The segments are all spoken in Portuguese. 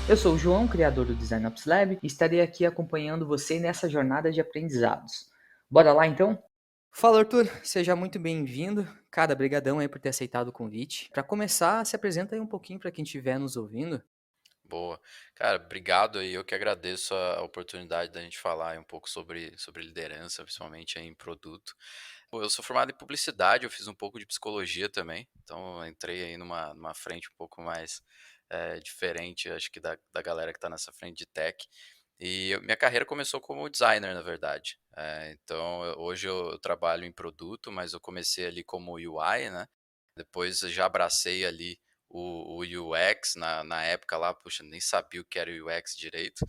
Eu sou o João, criador do Design Ops Lab, e estarei aqui acompanhando você nessa jornada de aprendizados. Bora lá então? Fala, Arthur, seja muito bem-vindo. Cara, brigadão aí por ter aceitado o convite. Para começar, se apresenta aí um pouquinho para quem estiver nos ouvindo. Boa. Cara, obrigado aí. Eu que agradeço a oportunidade da gente falar aí um pouco sobre liderança, principalmente aí em produto. Pô, eu sou formado em publicidade, eu fiz um pouco de psicologia também, então eu entrei aí numa frente um pouco mais diferente, acho que da galera que está nessa frente de tech. E minha carreira começou como designer, na verdade. Então, hoje eu trabalho em produto, mas eu comecei ali como UI, né? Depois eu já abracei ali o UX na época lá, puxa, nem sabia o que era o UX direito.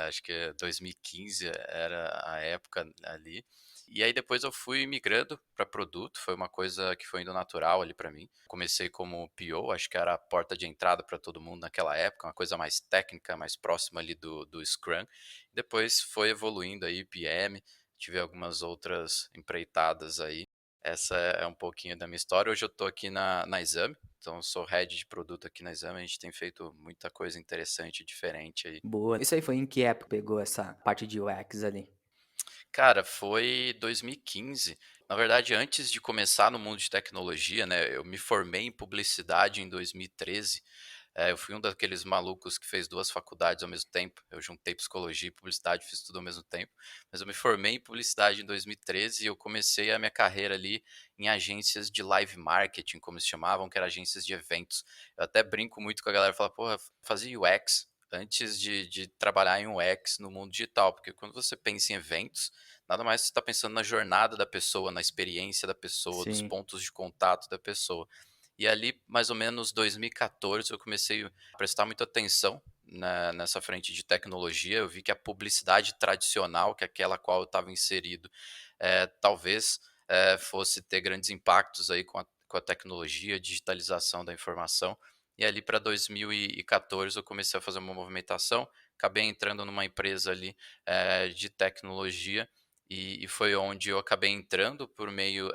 Acho que 2015 era a época ali. E aí depois eu fui migrando para produto, foi uma coisa que foi indo natural ali para mim. Comecei como PO, acho que era a porta de entrada para todo mundo naquela época, uma coisa mais técnica, mais próxima ali do Scrum. Depois foi evoluindo aí PM, tive algumas outras empreitadas aí. Essa é um pouquinho da minha história. Hoje eu estou aqui na Exame, então eu sou head de produto aqui na Exame. A gente tem feito muita coisa interessante e diferente aí. Boa. Isso aí foi em que época pegou essa parte de UX ali? Cara, foi 2015. Na verdade, antes de começar no mundo de tecnologia, né, eu me formei em publicidade em 2013. Eu fui um daqueles malucos que fez 2 faculdades ao mesmo tempo. Eu juntei psicologia e publicidade, fiz tudo ao mesmo tempo. Mas eu me formei em publicidade em 2013 e eu comecei a minha carreira ali em agências de live marketing, como se chamavam, que eram agências de eventos. Eu até brinco muito com a galera, fala: "Porra, fazia UX antes de trabalhar em UX no mundo digital", porque quando você pensa em eventos, nada mais você está pensando na jornada da pessoa, na experiência da pessoa, dos Sim. pontos de contato da pessoa. E ali, mais ou menos 2014, eu comecei a prestar muita atenção nessa frente de tecnologia. Eu vi que a publicidade tradicional, que é aquela qual eu estava inserido, talvez fosse ter grandes impactos aí com a tecnologia, digitalização da informação. E ali para 2014 eu comecei a fazer uma movimentação, acabei entrando numa empresa ali de tecnologia e foi onde eu acabei entrando por meio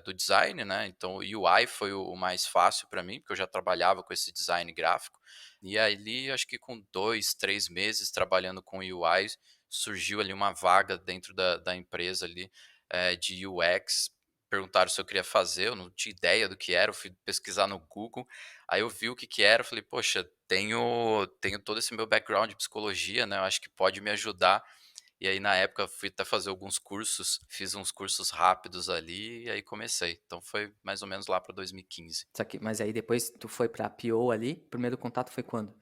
do design, né? Então o UI foi o mais fácil para mim, porque eu já trabalhava com esse design gráfico. E ali, acho que com 2, 3 meses trabalhando com UI, surgiu ali uma vaga dentro da empresa ali de UX. Perguntaram se eu queria fazer, eu não tinha ideia do que era, eu fui pesquisar no Google, aí eu vi o que era, eu falei: "Poxa, tenho todo esse meu background de psicologia, né, eu acho que pode me ajudar". E aí, na época, fui até fazer alguns cursos, fiz uns cursos rápidos ali e aí comecei. Então foi mais ou menos lá para 2015. Só que, mas aí depois tu foi pra PO ali, o primeiro contato foi quando?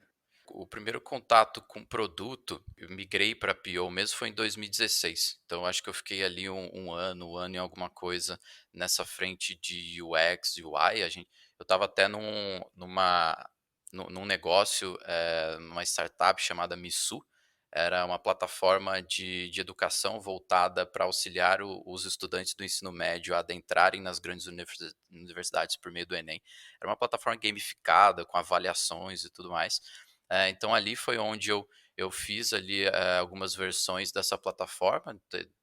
O primeiro contato com produto, eu migrei para PO mesmo, foi em 2016. Então acho que eu fiquei ali um ano e alguma coisa nessa frente de UX, UI. Eu estava até num negócio, numa startup chamada Missu. Era uma plataforma de educação voltada para auxiliar os estudantes do ensino médio a adentrarem nas grandes universidades por meio do Enem. Era uma plataforma gamificada, com avaliações e tudo mais. Então ali foi onde eu fiz ali algumas versões dessa plataforma,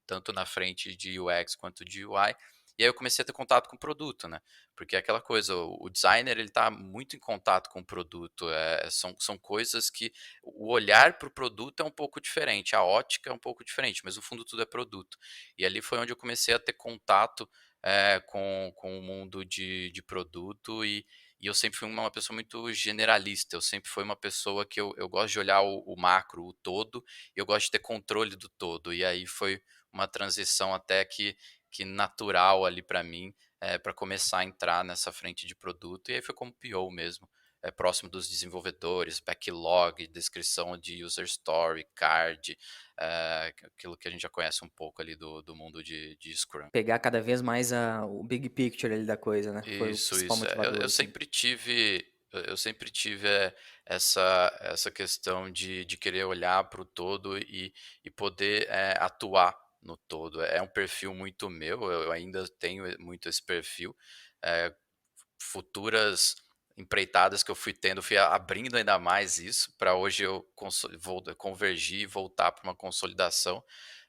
tanto na frente de UX quanto de UI. E aí eu comecei a ter contato com o produto, né? Porque é aquela coisa, o designer ele está muito em contato com o produto. São coisas que o olhar para o produto é um pouco diferente, a ótica é um pouco diferente, mas no fundo tudo é produto. E ali foi onde eu comecei a ter contato com o mundo de produto e eu sempre fui uma pessoa muito generalista, eu sempre fui uma pessoa que eu gosto de olhar o macro, o todo, e eu gosto de ter controle do todo. E aí foi uma transição até que natural ali para mim, para começar a entrar nessa frente de produto. E aí foi como PO mesmo, próximo dos desenvolvedores, backlog, descrição de user story, card, aquilo que a gente já conhece um pouco ali do mundo de Scrum. Pegar cada vez mais o big picture ali da coisa, né? Foi o Isso, principal isso. Eu motivador, assim. sempre tive essa questão de querer olhar para o todo e poder, atuar no todo. É um perfil muito meu, eu ainda tenho muito esse perfil. Eh, Futuras empreitadas que eu fui tendo, fui abrindo ainda mais isso, para hoje eu convergir e voltar para uma consolidação,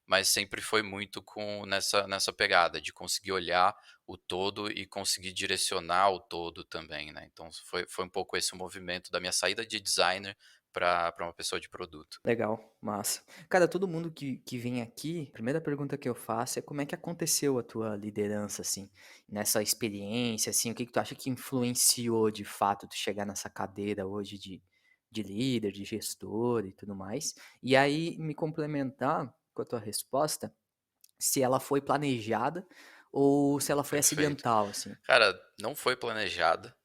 mas sempre foi muito nessa pegada de conseguir olhar o todo e conseguir direcionar o todo também, né. Então foi um pouco esse o movimento da minha saída de designer para uma pessoa de produto. Legal, massa. Cara, todo mundo que vem aqui, a primeira pergunta que eu faço é como é que aconteceu a tua liderança, assim, nessa experiência, assim, o que que tu acha que influenciou de fato tu chegar nessa cadeira hoje de líder, de gestor e tudo mais? E aí me complementar com a tua resposta, se ela foi planejada ou se ela foi Perfeito. acidental, assim. Cara, não foi planejada.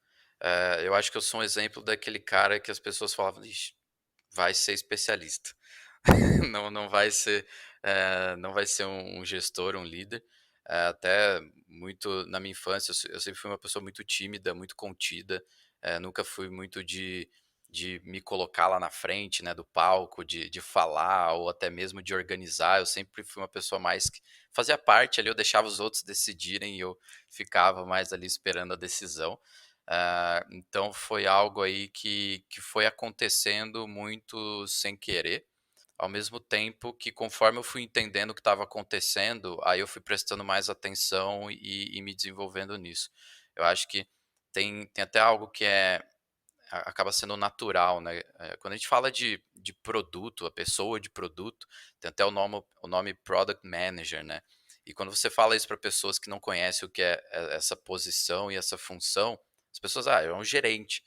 Eu acho que eu sou um exemplo daquele cara que as pessoas falavam: "Ixi, vai ser especialista". Não vai ser, não vai ser um gestor, um líder. Até muito na minha infância, eu sempre fui uma pessoa muito tímida, muito contida, nunca fui muito de me colocar lá na frente, né, do palco, de falar ou até mesmo de organizar. Eu sempre fui uma pessoa mais que fazia parte ali, eu deixava os outros decidirem e eu ficava mais ali esperando a decisão. Então foi algo aí que foi acontecendo muito sem querer. Ao mesmo tempo que conforme eu fui entendendo o que estava acontecendo, aí eu fui prestando mais atenção e me desenvolvendo nisso. Eu acho que tem até algo que acaba sendo natural, né. Quando a gente fala de produto, a pessoa de produto, tem até o nome Product Manager, né. E quando você fala isso para pessoas que não conhecem o que é essa posição e essa função, as pessoas: "Ah, é um gerente".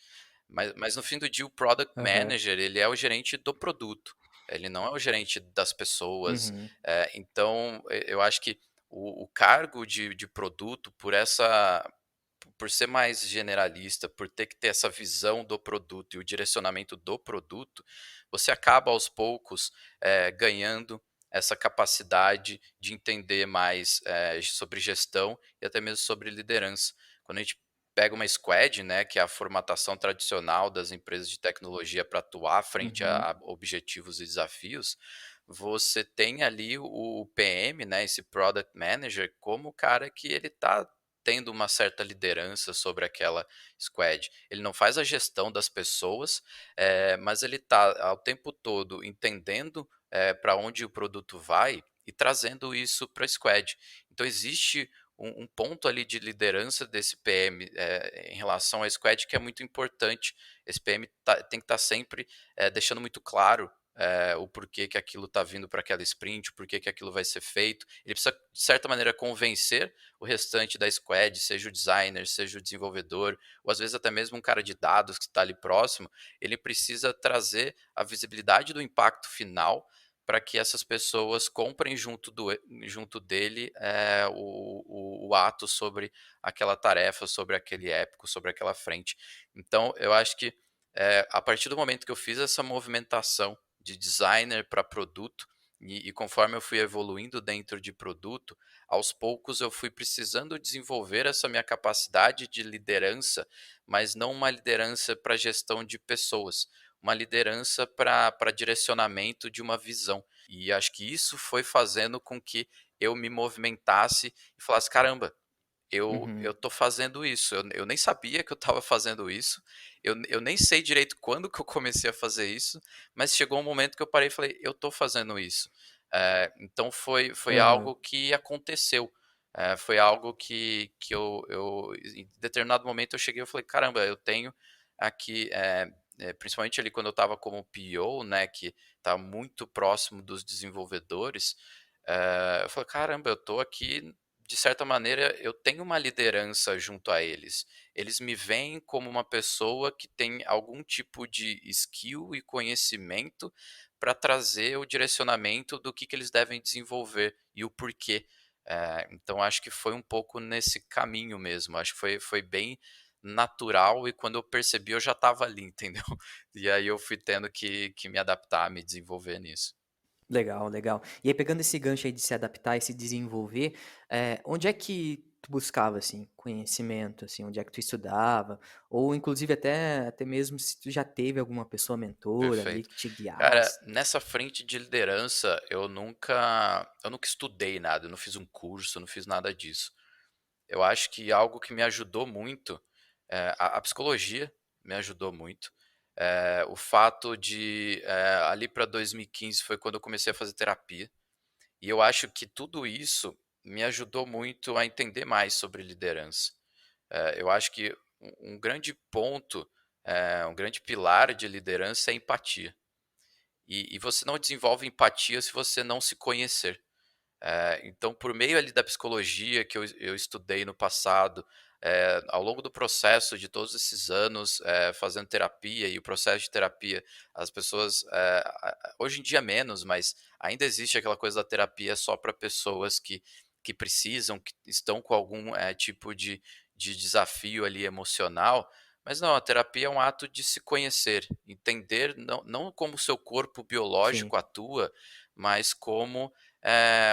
Mas no fim do dia o Product Aham. Manager, ele é o gerente do produto, ele não é o gerente das pessoas. Uhum. Então, eu acho que o cargo de produto, por ser mais generalista, por ter que ter essa visão do produto e o direcionamento do produto, você acaba aos poucos, ganhando essa capacidade de entender mais, sobre gestão e até mesmo sobre liderança. Quando a gente pega uma squad, né, que é a formatação tradicional das empresas de tecnologia para atuar frente Uhum. a objetivos e desafios, você tem ali o PM, né, esse Product Manager, como o cara que ele está tendo uma certa liderança sobre aquela squad. Ele não faz a gestão das pessoas, mas ele está ao tempo todo entendendo, para onde o produto vai e trazendo isso para a squad. Então existe um ponto ali de liderança desse PM, em relação à squad que é muito importante. Esse PM tem que estar sempre, deixando muito claro, o porquê que aquilo está vindo para aquela sprint, o porquê que aquilo vai ser feito. Ele precisa, de certa maneira, convencer o restante da squad, seja o designer, seja o desenvolvedor, ou às vezes até mesmo um cara de dados que está ali próximo. Ele precisa trazer a visibilidade do impacto final para que essas pessoas comprem junto dele, o ato sobre aquela tarefa, sobre aquele épico, sobre aquela frente. Então, eu acho que, a partir do momento que eu fiz essa movimentação de designer para produto, e conforme eu fui evoluindo dentro de produto, aos poucos eu fui precisando desenvolver essa minha capacidade de liderança, mas não uma liderança para gestão de pessoas, uma liderança para direcionamento de uma visão. E acho que isso foi fazendo com que eu me movimentasse e falasse: "Caramba, eu Uhum. tô fazendo isso, eu nem sabia que eu estava fazendo isso, eu nem sei direito quando que eu comecei a fazer isso, mas chegou um momento que eu parei e falei: "Eu tô fazendo isso". Então foi Aham. algo que aconteceu, foi algo que em determinado momento eu cheguei e falei: "Caramba, eu tenho aqui", principalmente ali quando eu estava como PO, né, que tá muito próximo dos desenvolvedores, eu falei: "Caramba, eu tô aqui de certa maneira, eu tenho uma liderança junto a eles. Eles me veem como uma pessoa que tem algum tipo de skill e conhecimento para trazer o direcionamento do que eles devem desenvolver e o porquê. Então, acho que foi um pouco nesse caminho mesmo. Acho que foi bem natural e quando eu percebi, eu já estava ali, entendeu? E aí eu fui tendo que me adaptar, me desenvolver nisso. Legal, legal. E aí pegando esse gancho aí de se adaptar e se desenvolver, onde é que tu buscava, assim, conhecimento, assim, onde é que tu estudava? Ou inclusive até mesmo se tu já teve alguma pessoa mentora ali Perfeito. que te Cara, guiasse? nessa frente de liderança, eu nunca estudei nada, eu não fiz um curso, eu não fiz nada disso. Eu acho que algo que me ajudou muito, a psicologia me ajudou muito. O fato de, ali para 2015 foi quando eu comecei a fazer terapia, e eu acho que tudo isso me ajudou muito a entender mais sobre liderança. Eu acho que um grande ponto, um grande pilar de liderança é a empatia. E você não desenvolve empatia se você não se conhecer. Então, por meio ali da psicologia que eu estudei no passado, ao longo do processo de todos esses anos, fazendo terapia e o processo de terapia, as pessoas, hoje em dia menos, mas ainda existe aquela coisa da terapia só para pessoas que precisam, que estão com algum tipo de desafio ali emocional. Mas não, a terapia é um ato de se conhecer, entender não como o seu corpo Sim. biológico atua, mas como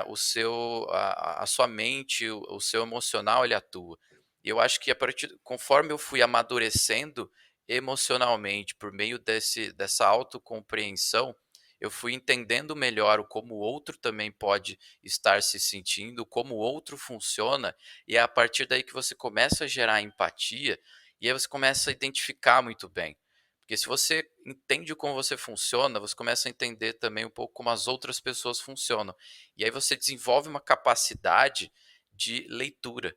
o seu a sua mente, o seu emocional, ele atua. E eu acho que a partir conforme eu fui amadurecendo emocionalmente por meio dessa autocompreensão, eu fui entendendo melhor o como o outro também pode estar se sentindo, como o outro funciona, e é a partir daí que você começa a gerar empatia, e aí você começa a identificar muito bem. Porque se você entende como você funciona, você começa a entender também um pouco como as outras pessoas funcionam. E aí você desenvolve uma capacidade de leitura.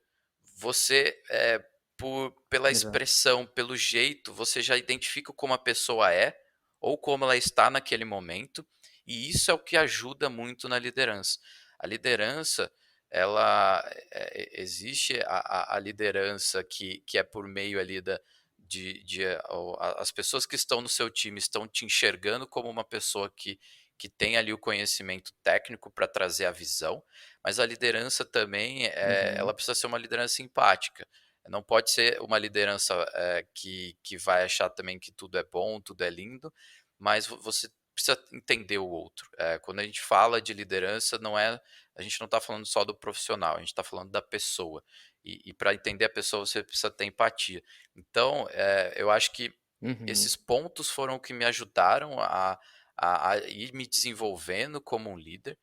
Você, pela Exato. expressão, pelo jeito, você já identifica como a pessoa é, ou como ela está naquele momento, e isso é o que ajuda muito na liderança. A liderança, ela existe a liderança que é por meio ali as pessoas que estão no seu time estão te enxergando como uma pessoa que tem ali o conhecimento técnico para trazer a visão, mas a liderança também, ela Uhum. precisa ser uma liderança empática. Não pode ser uma liderança, que vai achar também que tudo é bom, tudo é lindo, mas você precisa entender o outro. Quando a gente fala de liderança, a gente não está falando só do profissional, a gente está falando da pessoa. E para entender a pessoa, você precisa ter empatia. Então, eu acho que Uhum. esses pontos foram o que me ajudaram a ir me desenvolvendo como um líder.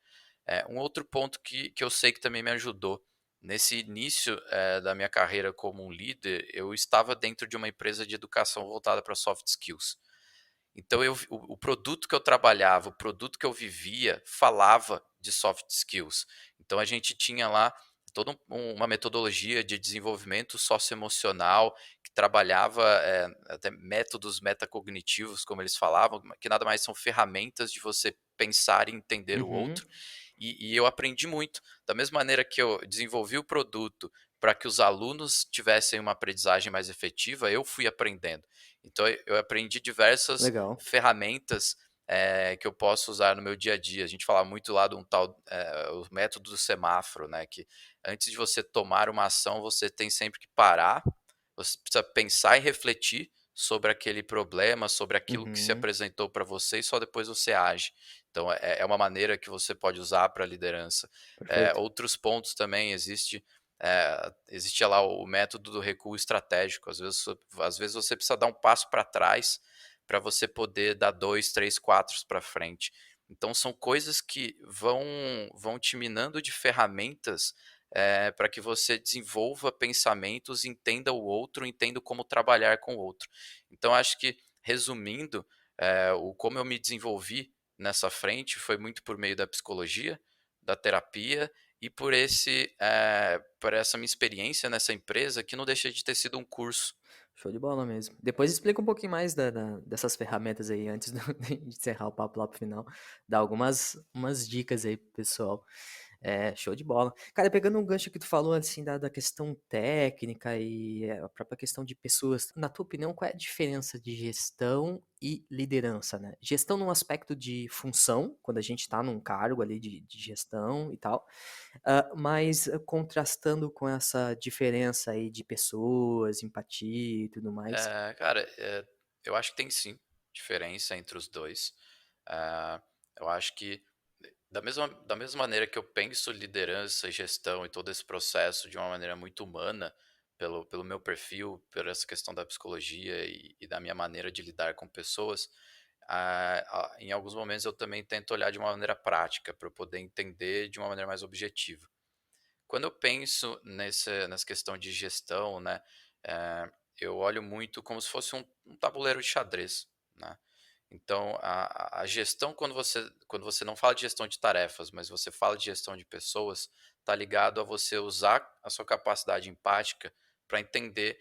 Um outro ponto que eu sei que também me ajudou, nesse início, da minha carreira como um líder, eu estava dentro de uma empresa de educação voltada para soft skills. Então o produto que eu trabalhava, o produto que eu vivia, falava de soft skills. Então a gente tinha lá toda uma metodologia de desenvolvimento socioemocional que trabalhava, até métodos metacognitivos, como eles falavam, que nada mais são ferramentas de você pensar e entender o Uhum. outro. E eu aprendi muito. Da mesma maneira que eu desenvolvi o produto para que os alunos tivessem uma aprendizagem mais efetiva, eu fui aprendendo. Então eu aprendi diversas Legal. ferramentas, que eu posso usar no meu dia a dia. A gente fala muito lá de um tal, o método do semáforo, né, que antes de você tomar uma ação, você tem sempre que parar, você precisa pensar e refletir sobre aquele problema, sobre aquilo que se Uhum. apresentou para você e só depois você age. Então é uma maneira que você pode usar para a liderança. Perfeito. Outros pontos também existe lá o método do recuo estratégico. Às vezes você precisa dar um passo para trás para você poder dar 2, 3, 4 para frente. Então são coisas que vão te minando de ferramentas, para que você desenvolva pensamentos, entenda o outro, entenda como trabalhar com o outro. Então acho que, resumindo, o como eu me desenvolvi nessa frente foi muito por meio da psicologia, da terapia e por essa minha experiência nessa empresa, que não deixa de ter sido um curso. Show de bola mesmo. Depois explica um pouquinho mais dessas ferramentas aí, antes de encerrar o papo lá pro final. Dá umas dicas aí pro pessoal. É, show de bola. Cara, pegando um gancho que tu falou, assim, da questão técnica e a própria questão de pessoas, na tua opinião, qual é a diferença de gestão e liderança, né? Gestão num aspecto de função, quando a gente tá num cargo ali de gestão e tal, mas contrastando com essa diferença aí de pessoas, empatia e tudo mais. Cara, eu acho que tem sim diferença entre os 2. Eu acho que da mesma maneira que eu penso liderança e gestão e todo esse processo de uma maneira muito humana, pelo meu perfil, por essa questão da psicologia e da minha maneira de lidar com pessoas, em alguns momentos eu também tento olhar de uma maneira prática, para eu poder entender de uma maneira mais objetiva. Quando eu penso nessa questão de gestão, né, eu olho muito como se fosse um tabuleiro de xadrez, né. Então a gestão, quando você não fala de gestão de tarefas, mas você fala de gestão de pessoas, está ligado a você usar a sua capacidade empática para entender,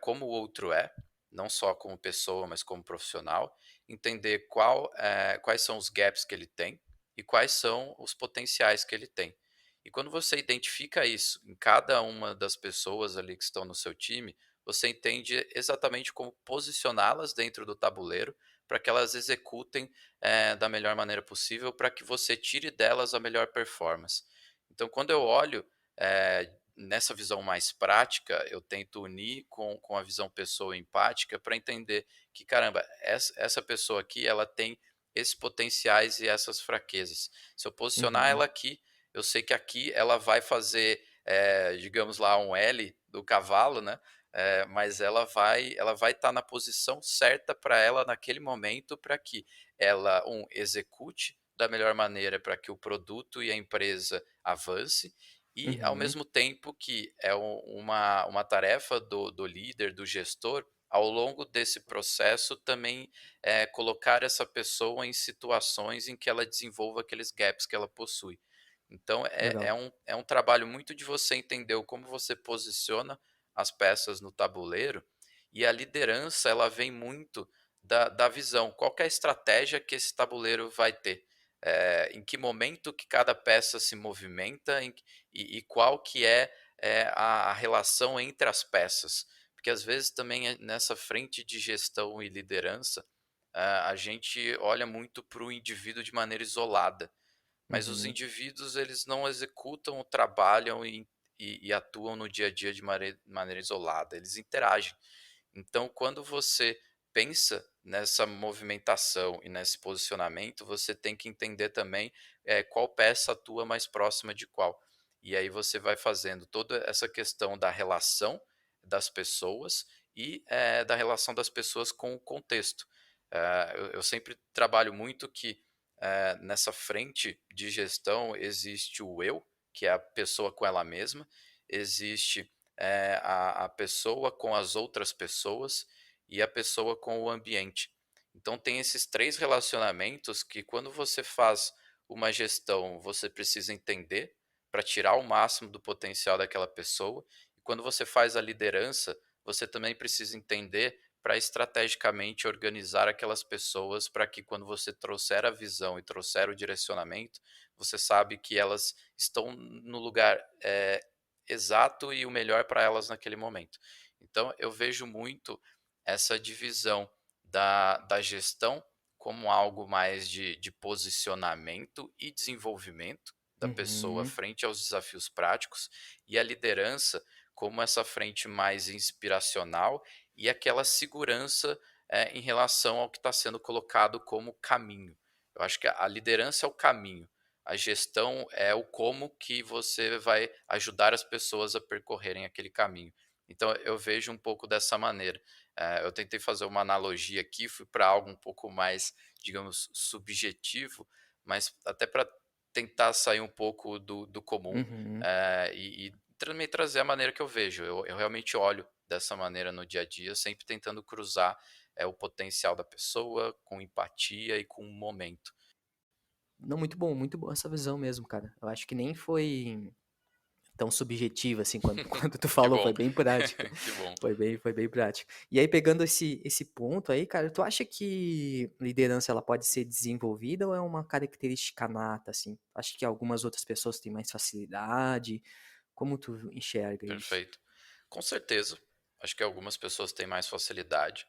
como o outro é, não só como pessoa, mas como profissional, entender quais são os gaps que ele tem e quais são os potenciais que ele tem. E quando você identifica isso em cada uma das pessoas ali que estão no seu time, você entende exatamente como posicioná-las dentro do tabuleiro para que elas executem da melhor maneira possível, para que você tire delas a melhor performance. Então, quando eu olho nessa visão mais prática, eu tento unir com a visão pessoa empática para entender que, caramba, essa pessoa aqui ela tem esses potenciais e essas fraquezas. Se eu posicionar Uhum. ela aqui, eu sei que aqui ela vai fazer, digamos lá, um L do cavalo, né? Mas ela vai estar na posição certa para ela naquele momento, para que ela, execute da melhor maneira para que o produto e a empresa avance, e ao Uhum. mesmo tempo que é uma tarefa do líder, do gestor, ao longo desse processo também colocar essa pessoa em situações em que ela desenvolva aqueles gaps que ela possui. Então Legal. é um trabalho muito de você entender como você posiciona as peças no tabuleiro, e a liderança ela vem muito da visão, qual que é a estratégia que esse tabuleiro vai ter, em que momento que cada peça se movimenta, e qual que é a relação entre as peças. Porque às vezes também nessa frente de gestão e liderança, a gente olha muito para o indivíduo de maneira isolada, mas os Uhum. indivíduos eles não executam, trabalham e atuam no dia a dia de maneira isolada, eles interagem. Então, quando você pensa nessa movimentação e nesse posicionamento, você tem que entender também qual peça atua mais próxima de qual. E aí você vai fazendo toda essa questão da relação das pessoas e da relação das pessoas com o contexto. Eu sempre trabalho muito que nessa frente de gestão existe o eu, que é a pessoa com ela mesma, existe a pessoa com as outras pessoas e a pessoa com o ambiente. Então tem esses 3 relacionamentos que, quando você faz uma gestão, você precisa entender para tirar o máximo do potencial daquela pessoa, e quando você faz a liderança, você também precisa entender para estrategicamente organizar aquelas pessoas, para que, quando você trouxer a visão e trouxer o direcionamento, você sabe que elas estão no lugar exato e o melhor para elas naquele momento. Então eu vejo muito essa divisão da gestão como algo mais de posicionamento e desenvolvimento da pessoa Uhum. frente aos desafios práticos, e a liderança como essa frente mais inspiracional e aquela segurança em relação ao que está sendo colocado como caminho. Eu acho que a liderança é o caminho, a gestão é o como que você vai ajudar as pessoas a percorrerem aquele caminho. Então eu vejo um pouco dessa maneira. Eu tentei fazer uma analogia aqui, fui para algo um pouco mais, digamos, subjetivo, mas até para tentar sair um pouco do comum, Uhum. e também trazer a maneira que eu vejo. Eu realmente olho dessa maneira no dia a dia, sempre tentando cruzar o potencial da pessoa com empatia e com o momento. Não, muito bom essa visão mesmo, cara. Eu acho que nem foi tão subjetiva assim quando quando tu Que falou, bom, foi bem prática. que bom. Foi bem prático. E aí pegando esse ponto aí, cara, tu acha que liderança ela pode ser desenvolvida ou é uma característica nata, assim? Acho que algumas outras pessoas têm mais facilidade. Como tu enxerga isso? Perfeito. Com certeza. Acho que algumas pessoas têm mais facilidade,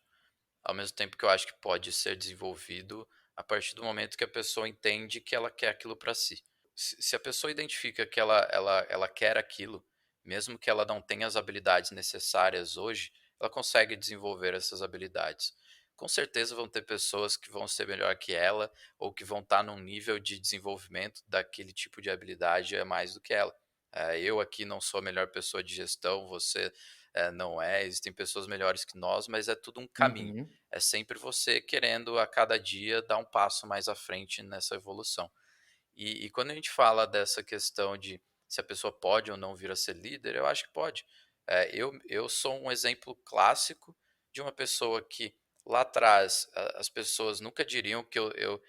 ao mesmo tempo que eu acho que pode ser desenvolvido a partir do momento que a pessoa entende que ela quer aquilo para si. Se a pessoa identifica que ela quer aquilo, mesmo que ela não tenha as habilidades necessárias hoje, ela consegue desenvolver essas habilidades. Com certeza vão ter pessoas que vão ser melhor que ela, ou que vão estar num nível de desenvolvimento daquele tipo de habilidade a mais do que ela. Eu aqui não sou a melhor pessoa de gestão, você não é, existem pessoas melhores que nós, mas é tudo um caminho. Uhum, É sempre você querendo a cada dia dar um passo mais à frente nessa evolução. E quando a gente fala dessa questão de se a pessoa pode ou não vir a ser líder, eu acho que pode. Eu sou um exemplo clássico de uma pessoa que lá atrás as pessoas nunca diriam que eu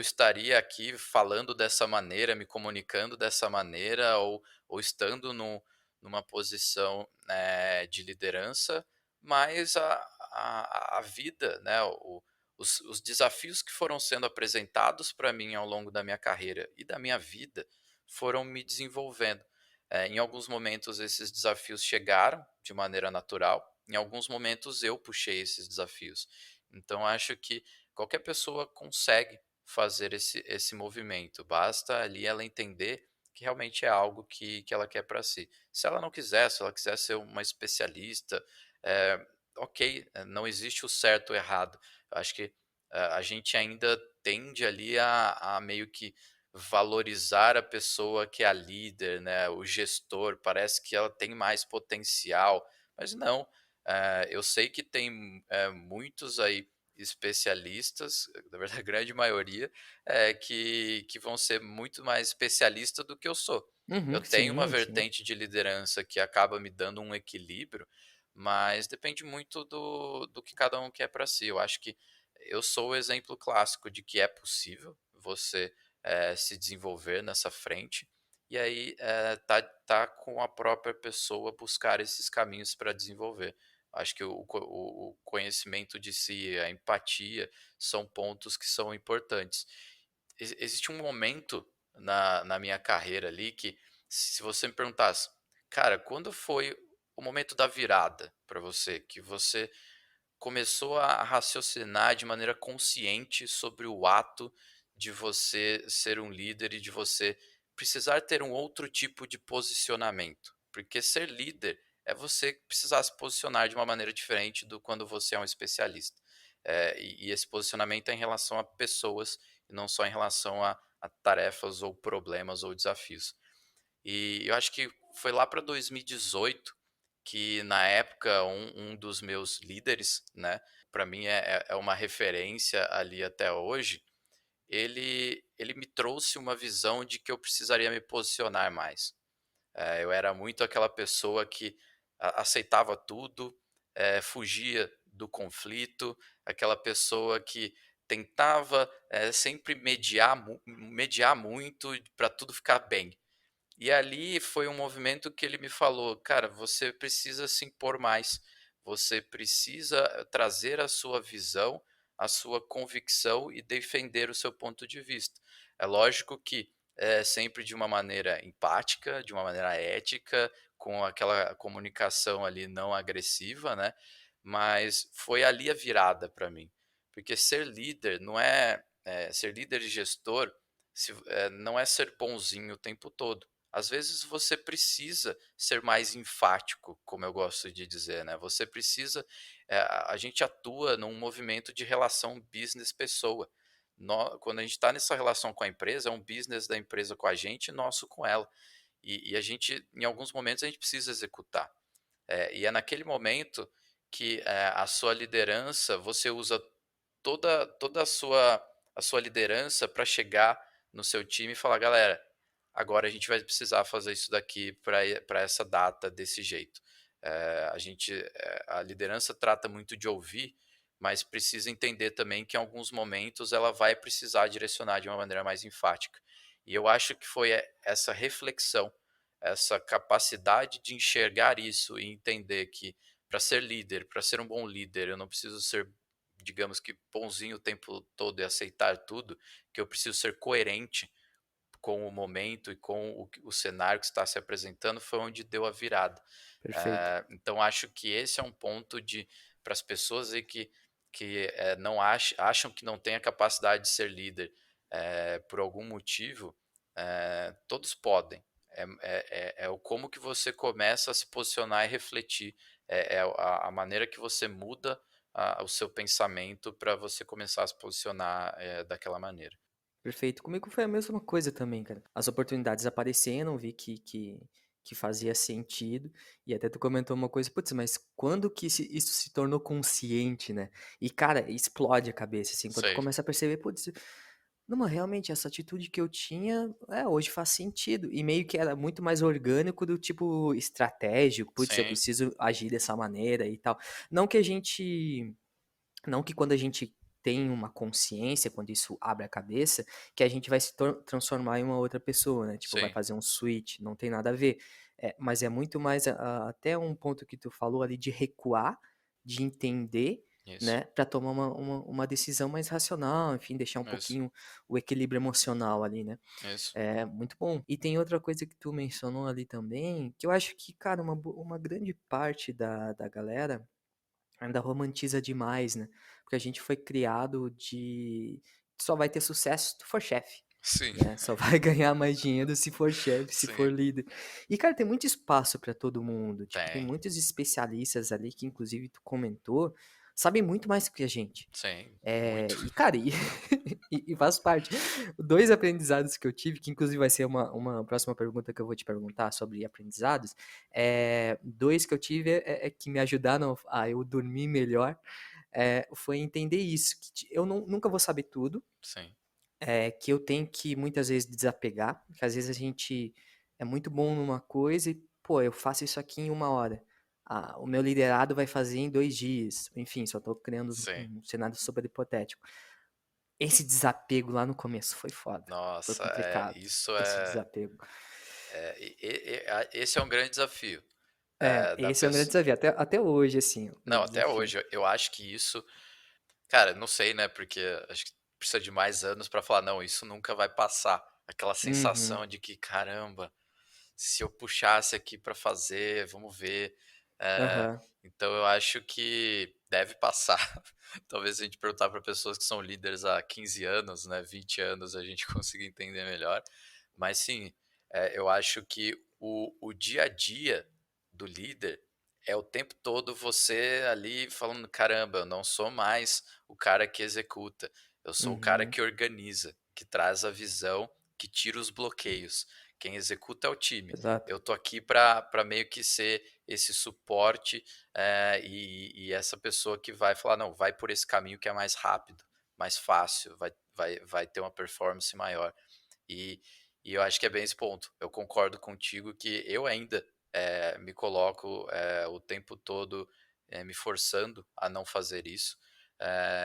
estaria aqui falando dessa maneira, me comunicando dessa maneira, ou estando numa posição de liderança, mas a vida, né, os desafios que foram sendo apresentados para mim ao longo da minha carreira e da minha vida foram me desenvolvendo. Em alguns momentos esses desafios chegaram de maneira natural, em alguns momentos eu puxei esses desafios. Então acho que qualquer pessoa consegue fazer esse movimento, basta ali ela entender que realmente é algo que ela quer para si. Se ela não quiser, se ela quiser ser uma especialista, eh, ok, não existe o certo ou errado. Eu acho que a gente ainda tende ali a meio que valorizar a pessoa que é a líder, né, o gestor, parece que ela tem mais potencial, mas não. Eu sei que tem muitos aí especialistas, na verdade a grande maioria, que vão ser muito mais especialista do que eu sou. Eu Uhum, tenho uma sim, sim. vertente de liderança que acaba me dando um equilíbrio, mas depende muito do que cada um quer para si. Eu acho que eu sou o exemplo clássico de que é possível você, se desenvolver nessa frente, e aí, tá com a própria pessoa buscar esses caminhos para desenvolver. Acho que o conhecimento de si, a empatia, são pontos que são importantes. Existe um momento na minha carreira ali que, se você me perguntasse: "Cara, quando foi o momento da virada para você, que você começou a raciocinar de maneira consciente sobre o ato de você ser um líder e de você precisar ter um outro tipo de posicionamento?" Porque ser líder é você precisar se posicionar de uma maneira diferente do quando você é um especialista. E esse posicionamento é em relação a pessoas e não só em relação a tarefas ou problemas ou desafios. E eu acho que foi lá para 2018 que, na época, um dos meus líderes, né, para mim é uma referência ali até hoje, ele me trouxe uma visão de que eu precisaria me posicionar mais. Eu era muito aquela pessoa que aceitava tudo, fugia do conflito, aquela pessoa que tentava, sempre mediar muito para tudo ficar bem. E ali foi um movimento que ele me falou: "Cara, você precisa se impor mais, você precisa trazer a sua visão, a sua convicção e defender o seu ponto de vista". É lógico que sempre de uma maneira empática, de uma maneira ética, com aquela comunicação ali não agressiva, né, mas foi ali a virada para mim. Porque ser líder não é, ser líder e gestor, não é ser bonzinho o tempo todo. Às vezes você precisa ser mais enfático, como eu gosto de dizer, né, você precisa a gente atua num movimento de relação business-pessoa. Quando a gente está nessa relação com a empresa, é um business da empresa com a gente e nosso com ela. E a gente, em alguns momentos, a gente precisa executar. E é naquele momento que, a sua liderança, você usa toda a sua liderança para chegar no seu time e falar: "Galera, agora a gente vai precisar fazer isso daqui para essa data desse jeito". A liderança trata muito de ouvir, mas precisa entender também que em alguns momentos ela vai precisar direcionar de uma maneira mais enfática. E eu acho que foi essa reflexão, essa capacidade de enxergar isso e entender que, para ser líder, para ser um bom líder, eu não preciso ser, digamos que, bonzinho o tempo todo e aceitar tudo, que eu preciso ser coerente com o momento e com o cenário que está se apresentando, foi onde deu a virada. Perfeito. Então acho que esse é um ponto de, para as pessoas aí que não acham que não têm a capacidade de ser líder, por algum motivo, todos podem. É o como que você começa a se posicionar e refletir, a maneira que você muda o seu pensamento para você começar a se posicionar daquela maneira. Perfeito. Comigo foi a mesma coisa também, cara. As oportunidades apareceram, vi que fazia sentido, e até tu comentou uma coisa, putz, mas quando que isso se tornou consciente, né? E, cara, explode a cabeça, assim, quando tu Sei, começa a perceber, putz, não, mas realmente essa atitude que eu tinha, hoje faz sentido. E meio que era muito mais orgânico do tipo estratégico, putz, eu sim, preciso agir dessa maneira e tal. Não que a gente não que quando a gente tem uma consciência, quando isso abre a cabeça, que a gente vai se transformar em uma outra pessoa, né, tipo, vai sim, fazer um switch, não tem nada a ver. Mas é muito mais até um ponto que tu falou ali de recuar, de entender, Isso, né, para tomar uma decisão mais racional, enfim, deixar um isso, pouquinho o equilíbrio emocional ali, né. isso. É, muito bom. E tem outra coisa que tu mencionou ali também, que eu acho que, cara, uma grande parte da galera ainda romantiza demais, né, porque a gente foi criado de só vai ter sucesso se tu for chefe, Sim, né, só vai ganhar mais dinheiro se for chefe, se for sim. líder. E, cara, tem muito espaço para todo mundo, tipo, tem Tem, muitos especialistas ali que inclusive tu comentou, sabem muito mais do que a gente. sim, muito. E cara, e faz parte. 2 aprendizados que eu tive, que inclusive vai ser uma próxima pergunta que eu vou te perguntar sobre aprendizados, 2 que eu tive que me ajudaram a eu dormir melhor, foi entender isso, que ti eu nunca vou saber tudo, Sim, que eu tenho que muitas vezes desapegar, porque às vezes a gente é muito bom numa coisa e, pô, eu faço isso aqui em 1 hora. Ah, o meu liderado vai fazer em 2 dias. Enfim, só tô criando sim. um cenário super hipotético. Esse desapego lá no começo foi foda, foi Nossa, complicado, isso esse desapego. esse é um grande desafio, da Esse é um grande pessoa. desafio, até hoje, assim, o Não, grande até desafio. hoje, eu acho que isso, cara, não sei, né, porque acho que precisa de mais anos pra falar: "Não, isso nunca vai passar". Aquela Uhum. sensação de que: "Caramba, se eu puxasse aqui pra fazer, vamos ver". Aham. Então eu acho que deve passar. Talvez se a gente perguntar pra pessoas que são líderes há 15 anos, né, 20 anos, a gente consiga entender melhor. Mas sim, eu acho que o dia a dia do líder é o tempo todo você ali falando: "Caramba, eu não sou mais o cara que executa, eu sou o cara Uhum. que organiza, que traz a visão, que tira os bloqueios. Quem executa é o time. Exato. Eu tô aqui para meio que ser esse suporte, e essa pessoa que vai falar: "Não, vai por esse caminho que é mais rápido, mais fácil, vai ter uma performance maior". E e eu acho que é bem esse ponto. Eu concordo contigo que eu ainda, me coloco, o tempo todo, me forçando a não fazer isso.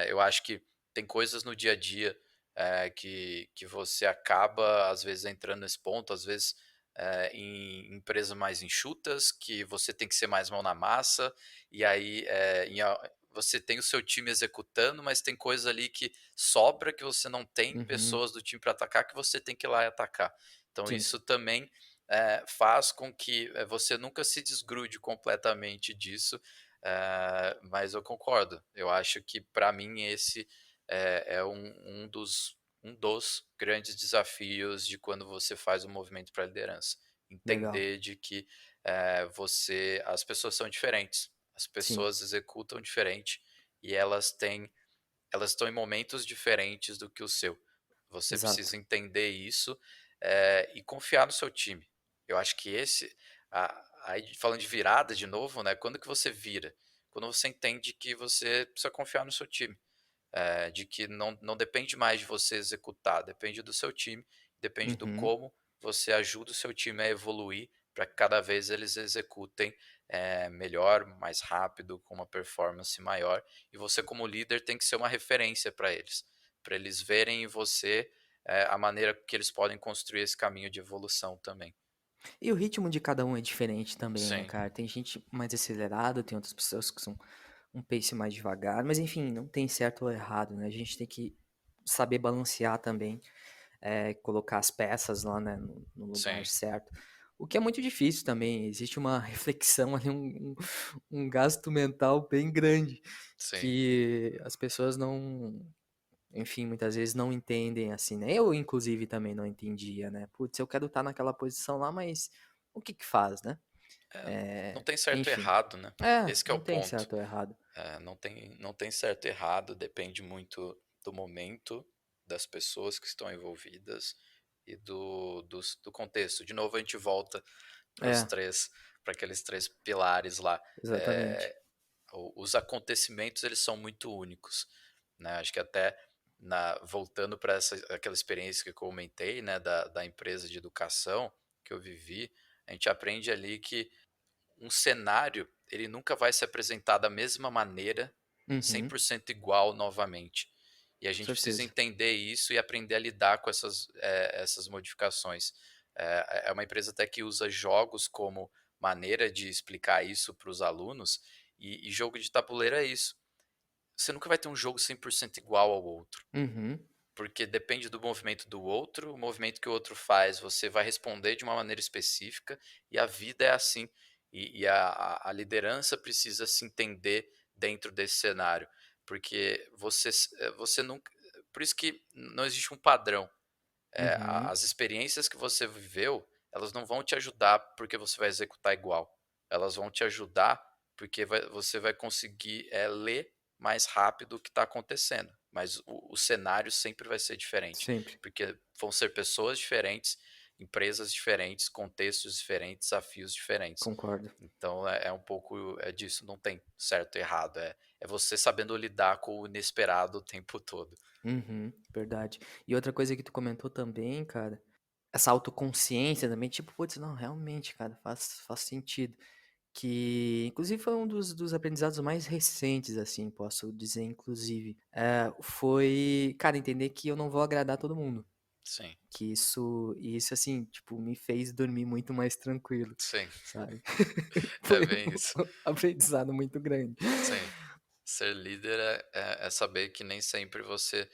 Eu acho que tem coisas no dia a dia, que você acaba, às vezes, entrando nesse ponto, às vezes, em empresas mais enxutas, que você tem que ser mais mão na massa, e aí, você tem o seu time executando, mas tem coisa ali que sobra que você não tem Uhum. pessoas do time para atacar, que você tem que ir lá e atacar. Então Sim, isso também, faz com que, você nunca se desgrude completamente disso, mas eu concordo. Eu acho que para mim esse é um dos grandes desafios de quando você faz um movimento para liderança. legal. Entender de que, as pessoas são diferentes, as Sim, pessoas executam diferente e elas estão em momentos diferentes do que o seu. Você exato. precisa entender isso, e confiar no seu time. Eu acho que aí falando de virada de novo, né, quando que você vira? Quando você entende que você precisa confiar no seu time, de que não depende mais de você executar, depende do seu time, depende do Uhum. como você ajuda o seu time a evoluir para que cada vez eles executem, melhor, mais rápido, com uma performance maior. E você, como líder, tem que ser uma referência para eles verem em você, a maneira que eles podem construir esse caminho de evolução também. E o ritmo de cada um é diferente também, né, Sim, cara? Tem gente mais acelerada, tem outras pessoas que são um pace mais devagar, mas enfim, não tem certo ou errado, né? A gente tem que saber balancear também, colocar as peças lá, né, no lugar sim, certo. O que é muito difícil também, existe uma reflexão ali, um gasto mental bem grande, sim. que as pessoas não, enfim, muitas vezes não entendem assim, né? Eu, inclusive, também não entendia, né? Putz, eu quero estar naquela posição lá, mas o que que faz, né? É, não tem certo e Enfim. errado, né? Esse que é Não o tem ponto. certo ou errado. Não tem certo e errado, depende muito do momento, das pessoas que estão envolvidas e do contexto. De novo, a gente volta para os É, 3, para aqueles 3 pilares lá. exatamente. Eh, os acontecimentos, eles são muito únicos, né, acho que até voltando para aquela experiência que eu comentei, né, da empresa de educação que eu vivi, a gente aprende ali que um cenário, ele nunca vai se apresentar da mesma maneira, cem Uhum, por cento igual novamente. E a com gente precisa certeza. entender isso e aprender a lidar com essas modificações. É uma empresa até que usa jogos como maneira de explicar isso para os alunos, E jogo de tabuleiro é isso. Você nunca vai ter um jogo 100% igual ao outro. Uhum. Porque depende do movimento do outro, o movimento que o outro faz, você vai responder de uma maneira específica, e a vida é assim. E a liderança precisa se entender dentro desse cenário, porque você nunca. Por isso que não existe um padrão. Uhum. As experiências que você viveu, elas não vão te ajudar porque você vai executar igual. Elas vão te ajudar porque você vai conseguir ler mais rápido o que está acontecendo. Mas o cenário sempre vai ser diferente, Sempre. porque vão ser pessoas diferentes, empresas diferentes, contextos diferentes, desafios diferentes. Concordo. Então é um pouco disso, não tem certo e errado. É você sabendo lidar com o inesperado o tempo todo. Uhum. Verdade. E outra coisa que tu comentou também, cara, essa autoconsciência também, tipo, putz, não, realmente, cara, faz sentido. Que inclusive foi um dos aprendizados mais recentes, assim, posso dizer, inclusive. Foi, cara, entender que eu não vou agradar todo mundo. Sim, Que isso, assim, tipo, me fez dormir muito mais tranquilo, sim, sabe? é Foi bem isso. um aprendizado muito grande. Sim. Ser líder é saber que nem sempre você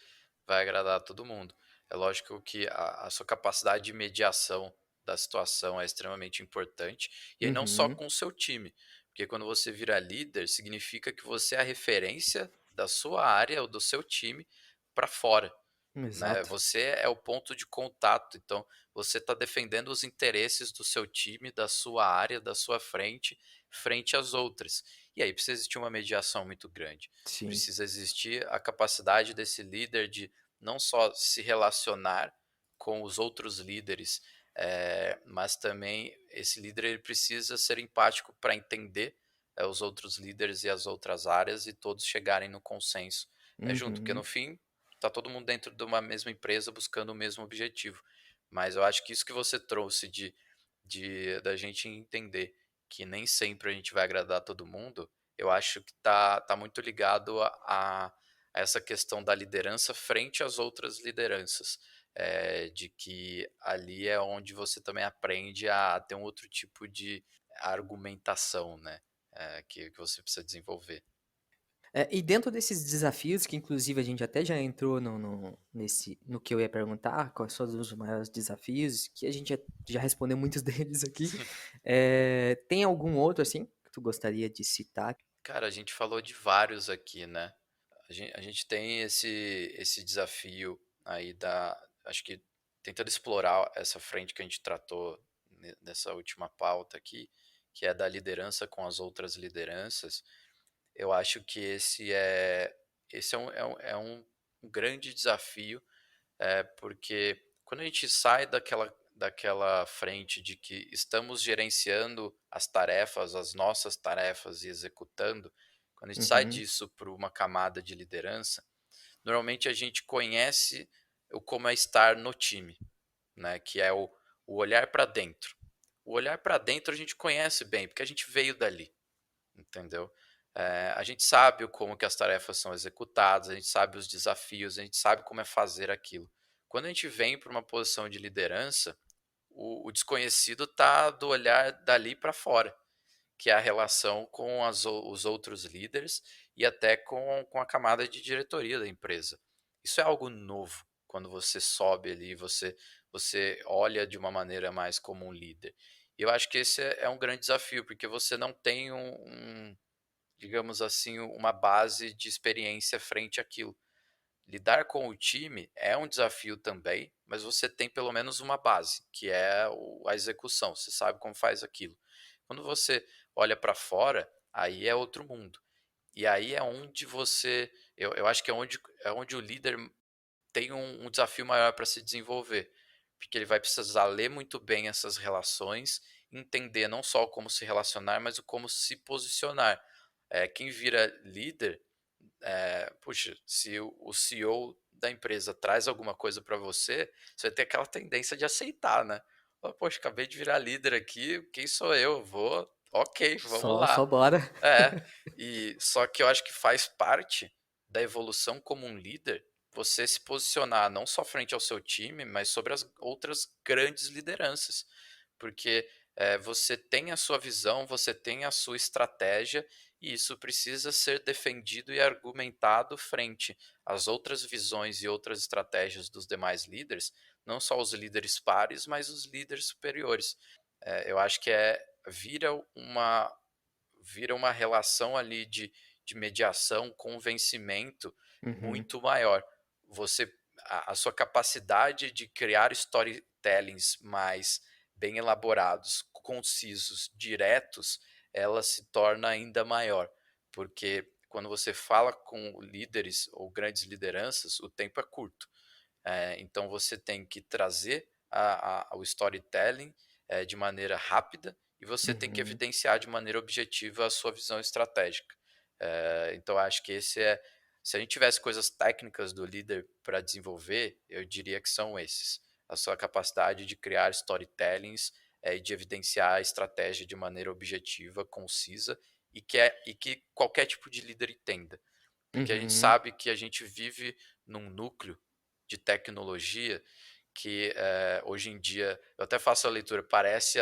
vai agradar a todo mundo. É lógico que a sua capacidade de mediação da situação é extremamente importante, e aí não só Uhum, com o seu time, porque quando você vira líder, significa que você é a referência da sua área ou do seu time para fora. Né, exato. você é o ponto de contato, então você está defendendo os interesses do seu time, da sua área, da sua frente, frente às outras. E aí precisa existir uma mediação muito grande. Sim. Precisa existir a capacidade desse líder de não só se relacionar com os outros líderes, mas também esse líder ele precisa ser empático para entender os outros líderes e as outras áreas e todos chegarem no consenso junto, porque no Uhum. fim tá todo mundo dentro de uma mesma empresa buscando o mesmo objetivo. Mas eu acho que isso que você trouxe de da gente entender que nem sempre a gente vai agradar todo mundo, eu acho que tá muito ligado a essa questão da liderança frente às outras lideranças. De que ali é onde você também aprende a ter um outro tipo de argumentação, né, que você precisa desenvolver. E dentro desses desafios, que inclusive a gente até já entrou no que eu ia perguntar, quais são os maiores desafios, que a gente já respondeu muitos deles aqui. Tem algum outro, assim, que tu gostaria de citar? Cara, a gente falou de vários aqui, né. A gente tem esse desafio aí da acho que tentando explorar essa frente que a gente tratou nessa última pauta aqui, que é da liderança com as outras lideranças. Eu acho que esse é um grande desafio, porque quando a gente sai daquela frente de que estamos gerenciando as tarefas, as nossas tarefas e executando, quando a gente sai Uhum, disso para uma camada de liderança, normalmente a gente conhece o como é estar no time, né, que é o olhar para dentro. O olhar para dentro a gente conhece bem, porque a gente veio dali. Entendeu? A gente sabe o como que as tarefas são executadas, a gente sabe os desafios, a gente sabe como é fazer aquilo. Quando a gente vem para uma posição de liderança, o desconhecido está do olhar dali para fora, que é a relação com os outros líderes e até com a camada de diretoria da empresa. Isso é algo novo quando você sobe ali, você olha de uma maneira mais como um líder. E eu acho que esse é um grande desafio, porque você não tem digamos assim, uma base de experiência frente àquilo. Lidar com o time é um desafio também, mas você tem pelo menos uma base, que é a execução, você sabe como faz aquilo. Quando você olha para fora, aí é outro mundo. E aí é onde eu acho que é onde o líder tem um desafio maior para se desenvolver, porque ele vai precisar ler muito bem essas relações, entender não só como se relacionar, mas o como se posicionar. Quem vira líder, puxa, se o CEO da empresa traz alguma coisa para você, você vai ter aquela tendência de aceitar, né? Fala, poxa, acabei de virar líder aqui, quem sou eu? Vou, ok, vamos só lá. bora. É, e só que eu acho que faz parte da evolução como um líder você se posicionar não só frente ao seu time, mas sobre as outras grandes lideranças. Porque você tem a sua visão, você tem a sua estratégia, e isso precisa ser defendido e argumentado frente às outras visões e outras estratégias dos demais líderes, não só os líderes pares, mas os líderes superiores. Eu acho que vira uma vira uma relação ali de mediação, convencimento Uhum, muito maior. Você a sua capacidade de criar storytellings mais bem elaborados, concisos, diretos, ela se torna ainda maior, porque quando você fala com líderes ou grandes lideranças, o tempo é curto. Então você tem que trazer o storytelling de maneira rápida e você tem que uhum, evidenciar de maneira objetiva a sua visão estratégica. Então acho que se a gente tivesse coisas técnicas do líder para desenvolver, eu diria que são esses. A sua capacidade de criar storytellings e de evidenciar a estratégia de maneira objetiva, concisa e que qualquer tipo de líder entenda. Porque a gente uhum. sabe que a gente vive num núcleo de tecnologia que, hoje em dia eu até faço a leitura, parece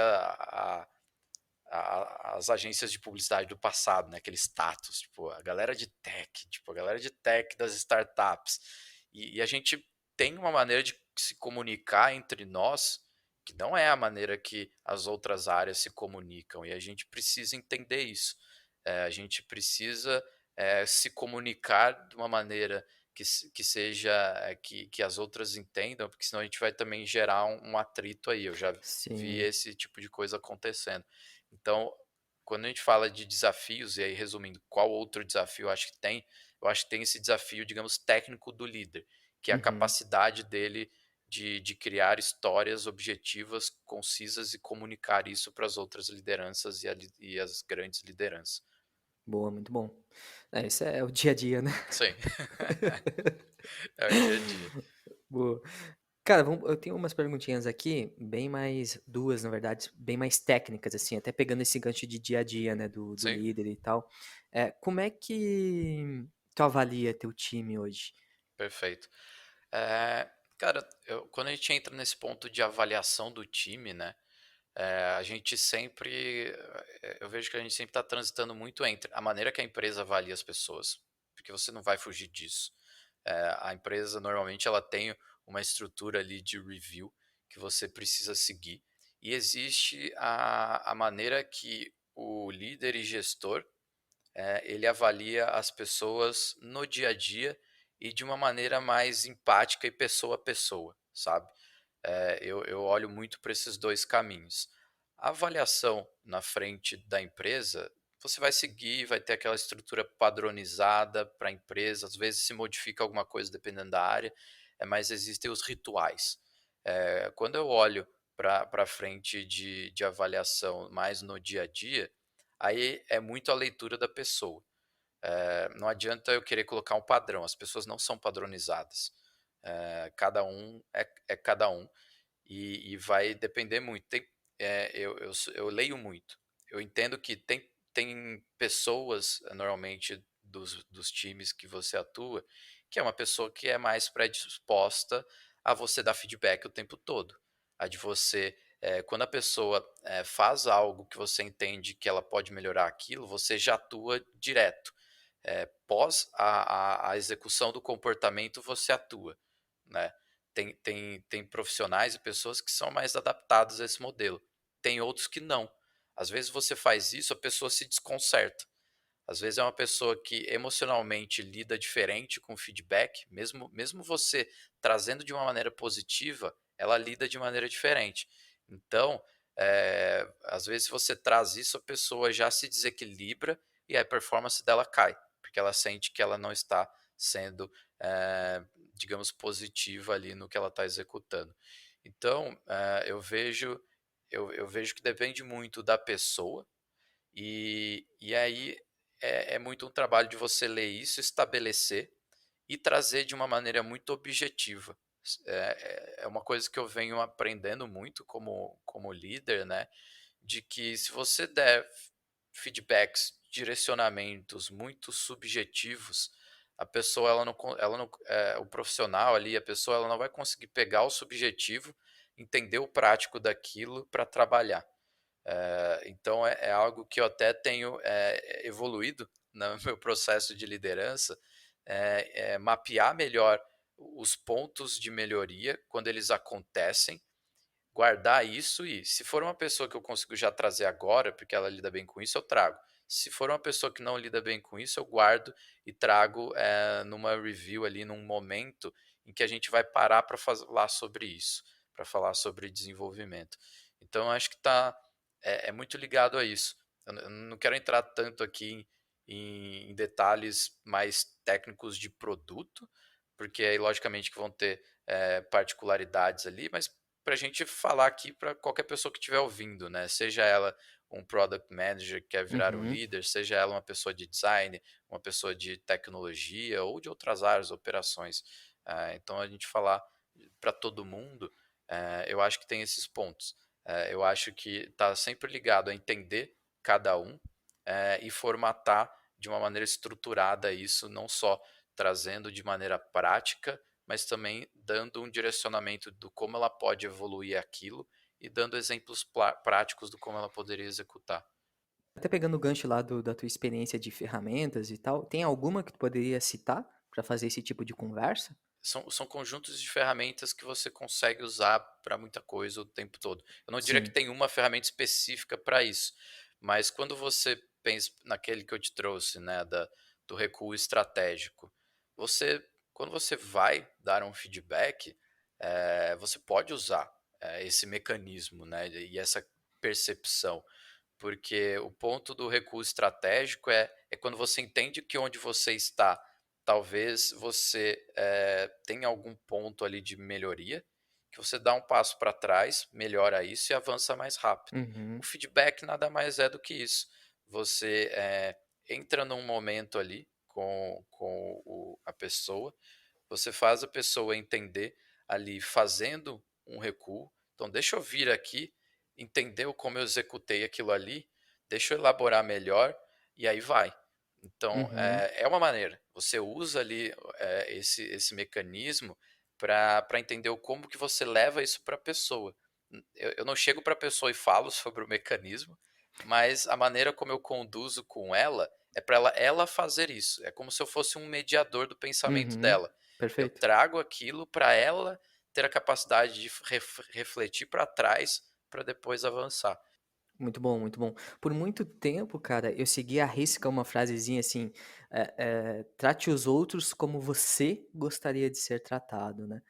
as agências de publicidade do passado, né, aquele status, tipo, a galera de tech, tipo, a galera de tech das startups. E a gente tem uma maneira de se comunicar entre nós que não é a maneira que as outras áreas se comunicam, e a gente precisa entender isso. A gente precisa, se comunicar de uma maneira que seja, que as outras entendam, porque senão a gente vai também gerar um atrito aí, eu já vi Sim. esse tipo de coisa acontecendo. Então, quando a gente fala de desafios, e aí resumindo, qual outro desafio eu acho que tem? Eu acho que tem esse desafio, digamos, técnico do líder, que é a Uhum. capacidade dele de criar histórias objetivas, concisas e comunicar isso para as outras lideranças e as grandes lideranças. Boa, muito bom. É, isso é o dia a dia, né. Sim, é o dia a dia. Boa. Cara, eu tenho umas perguntinhas aqui, bem mais 2 na verdade, bem mais técnicas, assim, até pegando esse gancho de dia a dia, né, do Sim, líder e tal. Como é que tu avalia teu time hoje? perfeito. Cara, quando a gente entra nesse ponto de avaliação do time, né? A gente sempre, eu vejo que a gente sempre está transitando muito entre a maneira que a empresa avalia as pessoas, porque você não vai fugir disso. A empresa normalmente ela tem uma estrutura ali de review que você precisa seguir e existe a maneira que o líder e gestor ele avalia as pessoas no dia a dia e de uma maneira mais empática e pessoa a pessoa, sabe? Eu olho muito para esses dois caminhos. A avaliação na frente da empresa, você vai seguir, vai ter aquela estrutura padronizada para a empresa, às vezes se modifica alguma coisa dependendo da área, mas existem os rituais. Quando eu olho para frente de avaliação mais no dia a dia, aí é muito a leitura da pessoa. Não adianta eu querer colocar um padrão, as pessoas não são padronizadas. Cada um é cada um e vai depender muito. Eu leio muito. Eu entendo que tem pessoas, normalmente, dos times que você atua, que é uma pessoa que é mais predisposta a você dar feedback o tempo todo. A de você, quando a pessoa faz algo que você entende que ela pode melhorar aquilo, você já atua direto. Pós a execução do comportamento, você atua, né? Tem profissionais e pessoas que são mais adaptados a esse modelo. Tem outros que não. Às vezes você faz isso, a pessoa se desconcerta. Às vezes é uma pessoa que emocionalmente lida diferente com feedback, mesmo você trazendo de uma maneira positiva, ela lida de maneira diferente. Então, às vezes se você traz isso, a pessoa já se desequilibra e a performance dela cai, porque ela sente que ela não está sendo, digamos, positiva ali no que ela está executando. Então, eu vejo que depende muito da pessoa, e aí é muito um trabalho de você ler isso, estabelecer e trazer de uma maneira muito objetiva. É uma coisa que eu venho aprendendo muito como líder, né? De que se você der feedbacks, direcionamentos muito subjetivos, a pessoa ela não o profissional ali, a pessoa ela não vai conseguir pegar o subjetivo, entender o prático daquilo para trabalhar. Então é algo que eu até tenho evoluído no meu processo de liderança, mapear melhor os pontos de melhoria quando eles acontecem, guardar isso e, se for uma pessoa que eu consigo já trazer agora, porque ela lida bem com isso, eu trago. Se for uma pessoa que não lida bem com isso, eu guardo e trago, numa review ali, num momento em que a gente vai parar para falar sobre isso, para falar sobre desenvolvimento. Então eu acho que é muito ligado a isso. Eu não quero entrar tanto aqui em detalhes mais técnicos de produto, porque aí logicamente que vão ter particularidades ali, mas para a gente falar aqui para qualquer pessoa que estiver ouvindo, né? Seja ela um product manager que quer virar um Uhum, líder, seja ela uma pessoa de design, uma pessoa de tecnologia ou de outras áreas, operações. Então a gente falar para todo mundo, eu acho que tem esses pontos. Eu acho que está sempre ligado a entender cada um, e formatar de uma maneira estruturada isso, não só trazendo de maneira prática, mas também dando um direcionamento do como ela pode evoluir aquilo e dando exemplos práticos do como ela poderia executar. até pegando o gancho lá da tua experiência de ferramentas e tal, tem alguma que tu poderia citar para fazer esse tipo de conversa? São conjuntos de ferramentas que você consegue usar para muita coisa o tempo todo. Eu não diria que Sim. tem uma ferramenta específica para isso, mas quando você pensa naquele que eu te trouxe, né, do recuo estratégico, você, quando você vai dar um feedback, você pode usar esse mecanismo, né, e essa percepção. Porque o ponto do recuo estratégico é quando você entende que onde você está, talvez você tenha algum ponto ali de melhoria, que você dá um passo para trás, melhora isso e avança mais rápido. O Uhum, feedback nada mais é do que isso. Você entra num momento ali com a pessoa, você faz a pessoa entender ali fazendo um recuo. Então, deixa eu vir aqui, entender como eu executei aquilo ali, deixa eu elaborar melhor e aí vai. Então, uhum, é uma maneira. Você usa ali esse mecanismo para entender o como que você leva isso para a pessoa. Eu não chego para a pessoa e falo sobre o mecanismo, mas a maneira como eu conduzo com ela é para ela fazer isso. É como se eu fosse um mediador do pensamento uhum. dela. Eu Perfeito. trago aquilo para ela ter a capacidade de refletir para trás para depois avançar. Muito bom, muito bom. Por muito tempo, cara, eu segui à risca uma frasezinha assim, trate os outros como você gostaria de ser tratado, né.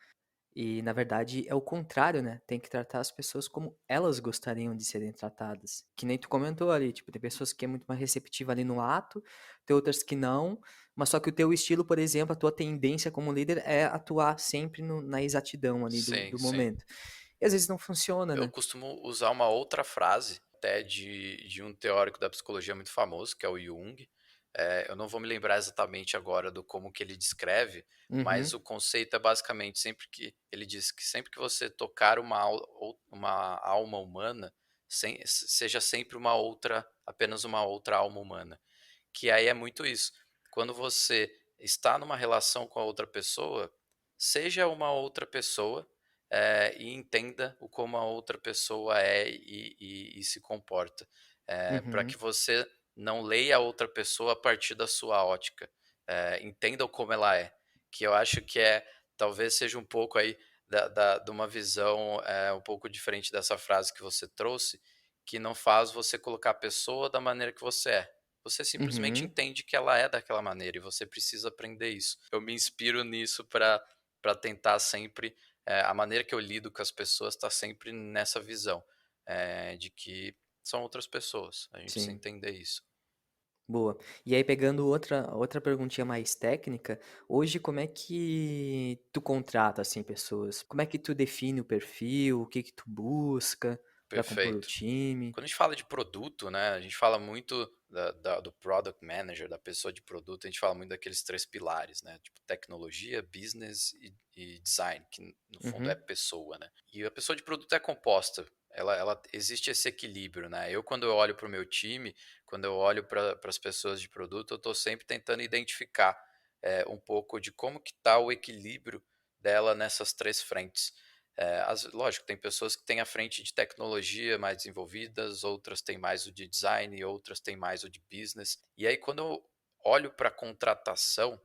E na verdade é o contrário, né, tem que tratar as pessoas como elas gostariam de serem tratadas. Que nem tu comentou ali, tipo, tem pessoas que é muito mais receptiva ali no ato, tem outras que não, mas só que o teu estilo, por exemplo, a tua tendência como líder é atuar sempre na exatidão ali do Sim, do sim. momento. E às vezes não funciona, Eu né. costumo usar uma outra frase, até de um teórico da psicologia muito famoso, que é o Jung. Eu não vou me lembrar exatamente agora do como que ele descreve, mas Uhum, o conceito é basicamente sempre que ele diz que sempre que você tocar uma alma humana, seja sempre uma outra, apenas uma outra alma humana. Que aí é muito isso. Quando você está numa relação com a outra pessoa, seja uma outra pessoa, e entenda o como a outra pessoa é e se comporta, para uhum, que você não leia a outra pessoa a partir da sua ótica, entenda o como ela é, que eu acho que talvez seja um pouco aí de uma visão um pouco diferente dessa frase que você trouxe, que não faz você colocar a pessoa da maneira que você é. Você simplesmente uhum. entende que ela é daquela maneira e você precisa aprender isso. Eu me inspiro nisso para tentar sempre, a maneira que eu lido com as pessoas está sempre nessa visão, de que são outras pessoas, a gente precisa Sim, entender isso. boa. E aí pegando outra perguntinha mais técnica, hoje como é que tu contrata, assim, pessoas? Como é que tu define o perfil? O que que tu busca para compor o Perfeito. time? Quando a gente fala de produto, né, a gente fala muito do product manager, da pessoa de produto, a gente fala muito daqueles três pilares, né, tipo tecnologia, business e design, que no fundo é Uhum, pessoa, né. E a pessoa de produto é composta, ela existe esse equilíbrio, né. Quando eu olho para o meu time, quando eu olho para as pessoas de produto, eu estou sempre tentando identificar um pouco de como que está o equilíbrio dela nessas três frentes. Lógico, tem pessoas que têm a frente de tecnologia mais desenvolvidas, outras têm mais o de design, outras têm mais o de business. E aí, quando eu olho para a contratação,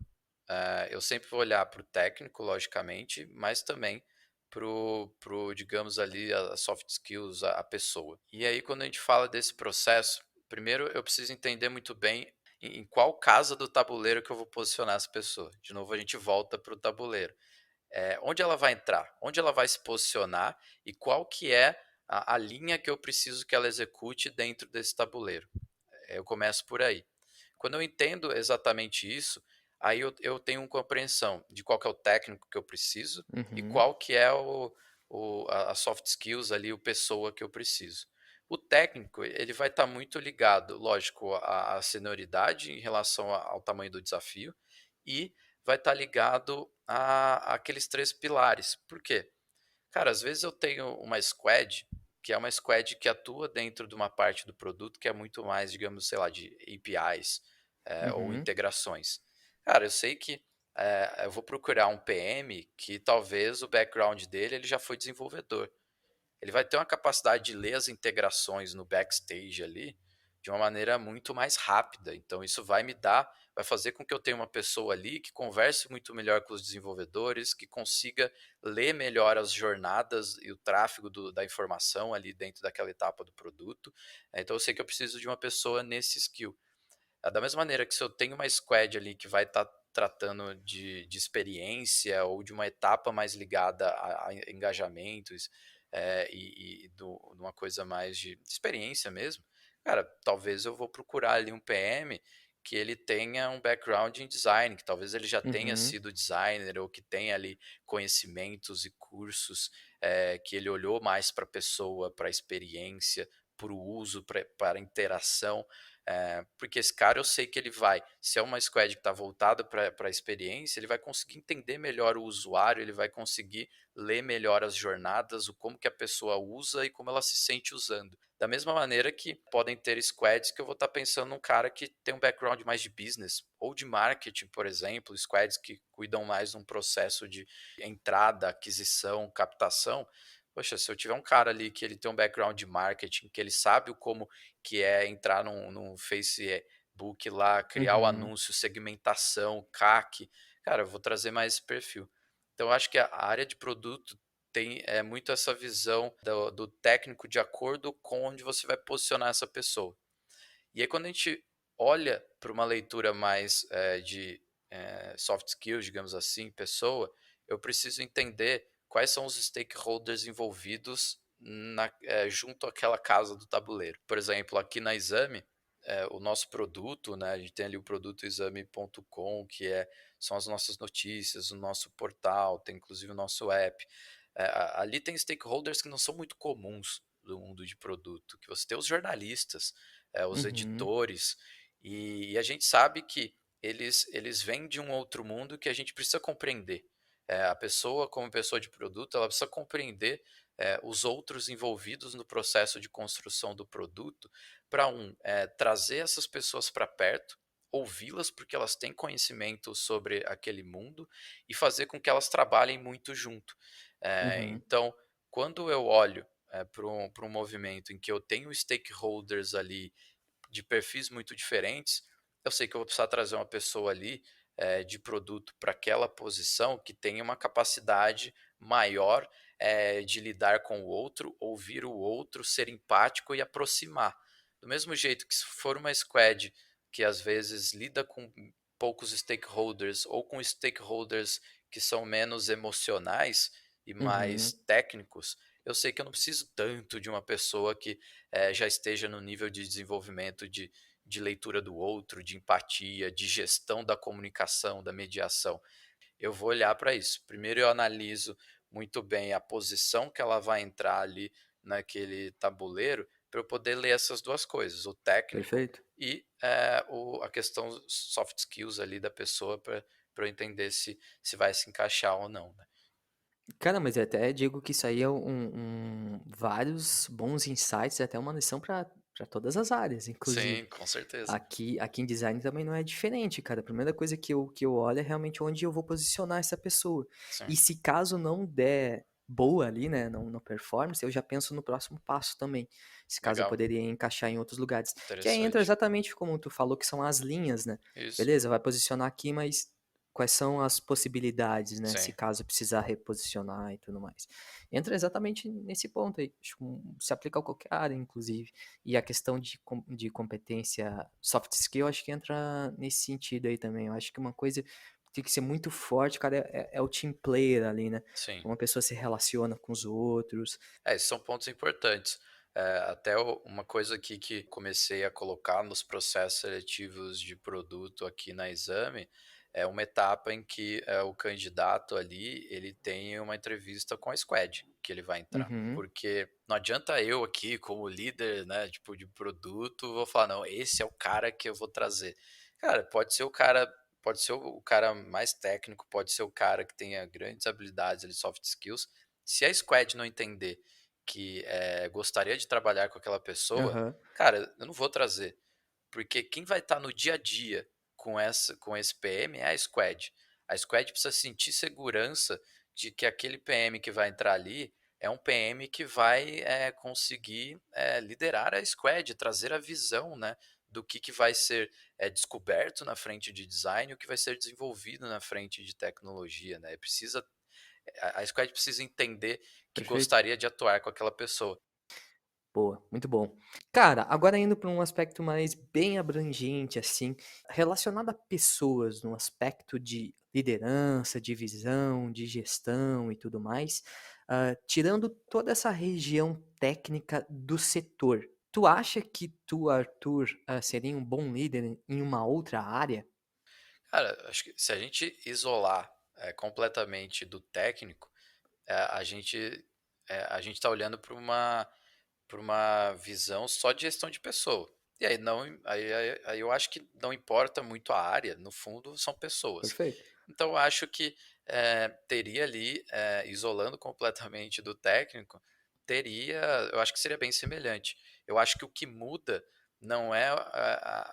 eu sempre vou olhar para o técnico, logicamente, mas também pro, digamos ali, as soft skills, a pessoa. E aí, quando a gente fala desse processo, primeiro eu preciso entender muito bem em qual casa do tabuleiro que eu vou posicionar essa pessoa. De novo, a gente volta para o tabuleiro. Onde ela vai entrar, onde ela vai se posicionar e qual que é a linha que eu preciso que ela execute dentro desse tabuleiro. Eu começo por aí. Quando eu entendo exatamente isso, aí eu tenho uma compreensão de qual que é o técnico que eu preciso e Uhum, qual que é a soft skills ali, o pessoa que eu preciso. O técnico, ele vai estar muito ligado, lógico, à senioridade em relação ao tamanho do desafio e vai estar ligado àqueles 3 pilares. Por quê? Cara, às vezes eu tenho uma squad, que é uma squad que atua dentro de uma parte do produto que é muito mais, digamos, sei lá, de APIs, ou uhum, integrações. Cara, eu sei que eu vou procurar um PM que talvez o background dele ele já foi desenvolvedor. Ele vai ter uma capacidade de ler as integrações no backstage ali de uma maneira muito mais rápida. Então isso vai fazer com que eu tenha uma pessoa ali que converse muito melhor com os desenvolvedores, que consiga ler melhor as jornadas e o tráfego da informação ali dentro daquela etapa do produto. Então eu sei que eu preciso de uma pessoa nesse skill. Da mesma maneira que se eu tenho uma squad ali que vai estar tratando de experiência ou de uma etapa mais ligada a engajamentos, de uma coisa mais de experiência mesmo, cara, talvez eu vou procurar ali um PM que ele tenha um background em design, que talvez ele já tenha uhum, sido designer ou que tenha ali conhecimentos e cursos, que ele olhou mais para a pessoa, para a experiência, para o uso, para a interação. Porque esse cara eu sei que ele vai, se é uma squad que está voltada para a experiência, ele vai conseguir entender melhor o usuário, ele vai conseguir ler melhor as jornadas, o como que a pessoa usa e como ela se sente usando. Da mesma maneira que podem ter squads que eu vou estar pensando num cara que tem um background mais de business ou de marketing, por exemplo, squads que cuidam mais de um processo de entrada, aquisição, captação. Poxa, se eu tiver um cara ali que ele tem um background de marketing, que ele sabe o como que é entrar num Facebook lá, criar o uhum. anúncio, segmentação, CAC, cara, eu vou trazer mais esse perfil. Então eu acho que a área de produto tem muito essa visão do técnico de acordo com onde você vai posicionar essa pessoa. E aí quando a gente olha para uma leitura mais de soft skills, digamos assim, pessoa, eu preciso entender quais são os stakeholders envolvidos junto àquela casa do tabuleiro. Por exemplo, aqui na Exame, o nosso produto, né, a gente tem ali o produto exame.com, são as nossas notícias, o nosso portal, tem inclusive o nosso app. Ali tem stakeholders que não são muito comuns do mundo de produto, que você tem os jornalistas, os Uhum, editores, e a gente sabe que eles vêm de um outro mundo que a gente precisa compreender. A pessoa, como pessoa de produto, ela precisa compreender os outros envolvidos no processo de construção do produto, para trazer essas pessoas para perto, ouvi-las porque elas têm conhecimento sobre aquele mundo e fazer com que elas trabalhem muito junto. uhum, Então, quando eu olho para um movimento em que eu tenho stakeholders ali de perfis muito diferentes, eu sei que eu vou precisar trazer uma pessoa ali de produto para aquela posição que tenha uma capacidade maior de lidar com o outro, ouvir o outro, ser empático e aproximar. Do mesmo jeito que se for uma squad que às vezes lida com poucos stakeholders ou com stakeholders que são menos emocionais e mais uhum. técnicos, eu sei que eu não preciso tanto de uma pessoa que já esteja no nível de desenvolvimento de leitura do outro, de empatia, de gestão da comunicação, da mediação. Eu vou olhar para isso. Primeiro eu analiso muito bem a posição que ela vai entrar ali naquele tabuleiro, para eu poder ler essas duas coisas, o técnico Perfeito. e a questão soft skills ali da pessoa, para eu entender se vai se encaixar ou não, né. Cara, mas eu até digo que isso aí é vários bons insights, é até uma lição para todas as áreas, Sim, inclusive. com certeza. Aqui em design também não é diferente, cara. A primeira coisa que eu olho é realmente onde eu vou posicionar essa pessoa. Sim. E se caso não der boa ali, né, no performance, eu já penso no próximo passo também, se caso eu Legal, poderia encaixar em outros lugares. Que aí entra interessante. exatamente como tu falou, que são as linhas, né. Isso, Beleza, vai posicionar aqui, mas quais são as possibilidades, né, se sim, caso precisar reposicionar e tudo mais. Entra exatamente nesse ponto aí, acho que se aplica a qualquer área, inclusive. E a questão de competência soft skill, acho que entra nesse sentido aí também. Eu acho que uma coisa que tem que ser muito forte, cara, é o team player ali, né. sim. Como a pessoa se relaciona com os outros. É, esses são pontos importantes. Até uma coisa aqui que comecei a colocar nos processos seletivos de produto aqui na Exame, é uma etapa em que o candidato ali, ele tem uma entrevista com a squad que ele vai entrar. Uhum. Porque não adianta eu aqui, como líder, né, tipo, de produto, vou falar, não, esse é o cara que eu vou trazer. Cara, pode ser o cara mais técnico, pode ser o cara que tenha grandes habilidades ali, soft skills. Se a squad não entender que, gostaria de trabalhar com aquela pessoa, Aham. cara, eu não vou trazer, porque quem vai estar no dia a dia com esse PM é a squad. A squad precisa sentir segurança de que aquele PM que vai entrar ali é um PM que vai, conseguir, liderar a squad, trazer a visão, né, do que vai ser, descoberto na frente de design, o que vai ser desenvolvido na frente de tecnologia, né. Precisa a squad precisa entender que Perfeito. gostaria de atuar com aquela pessoa. Boa, muito bom. Cara, agora indo para um aspecto mais bem abrangente, assim, relacionado a pessoas, no aspecto de liderança, de visão, de gestão e tudo mais, tirando toda essa região técnica do setor, tu acha que tu, Arthur, seria um bom líder em uma outra área? Cara, acho que se a gente isolar, completamente do técnico, a gente está olhando para uma visão só de gestão de pessoa. E aí não aí eu acho que não importa muito a área, no fundo são pessoas. Perfeito. Então eu acho que, teria ali, isolando completamente do técnico, teria eu acho que seria bem semelhante. Eu acho que o que muda não é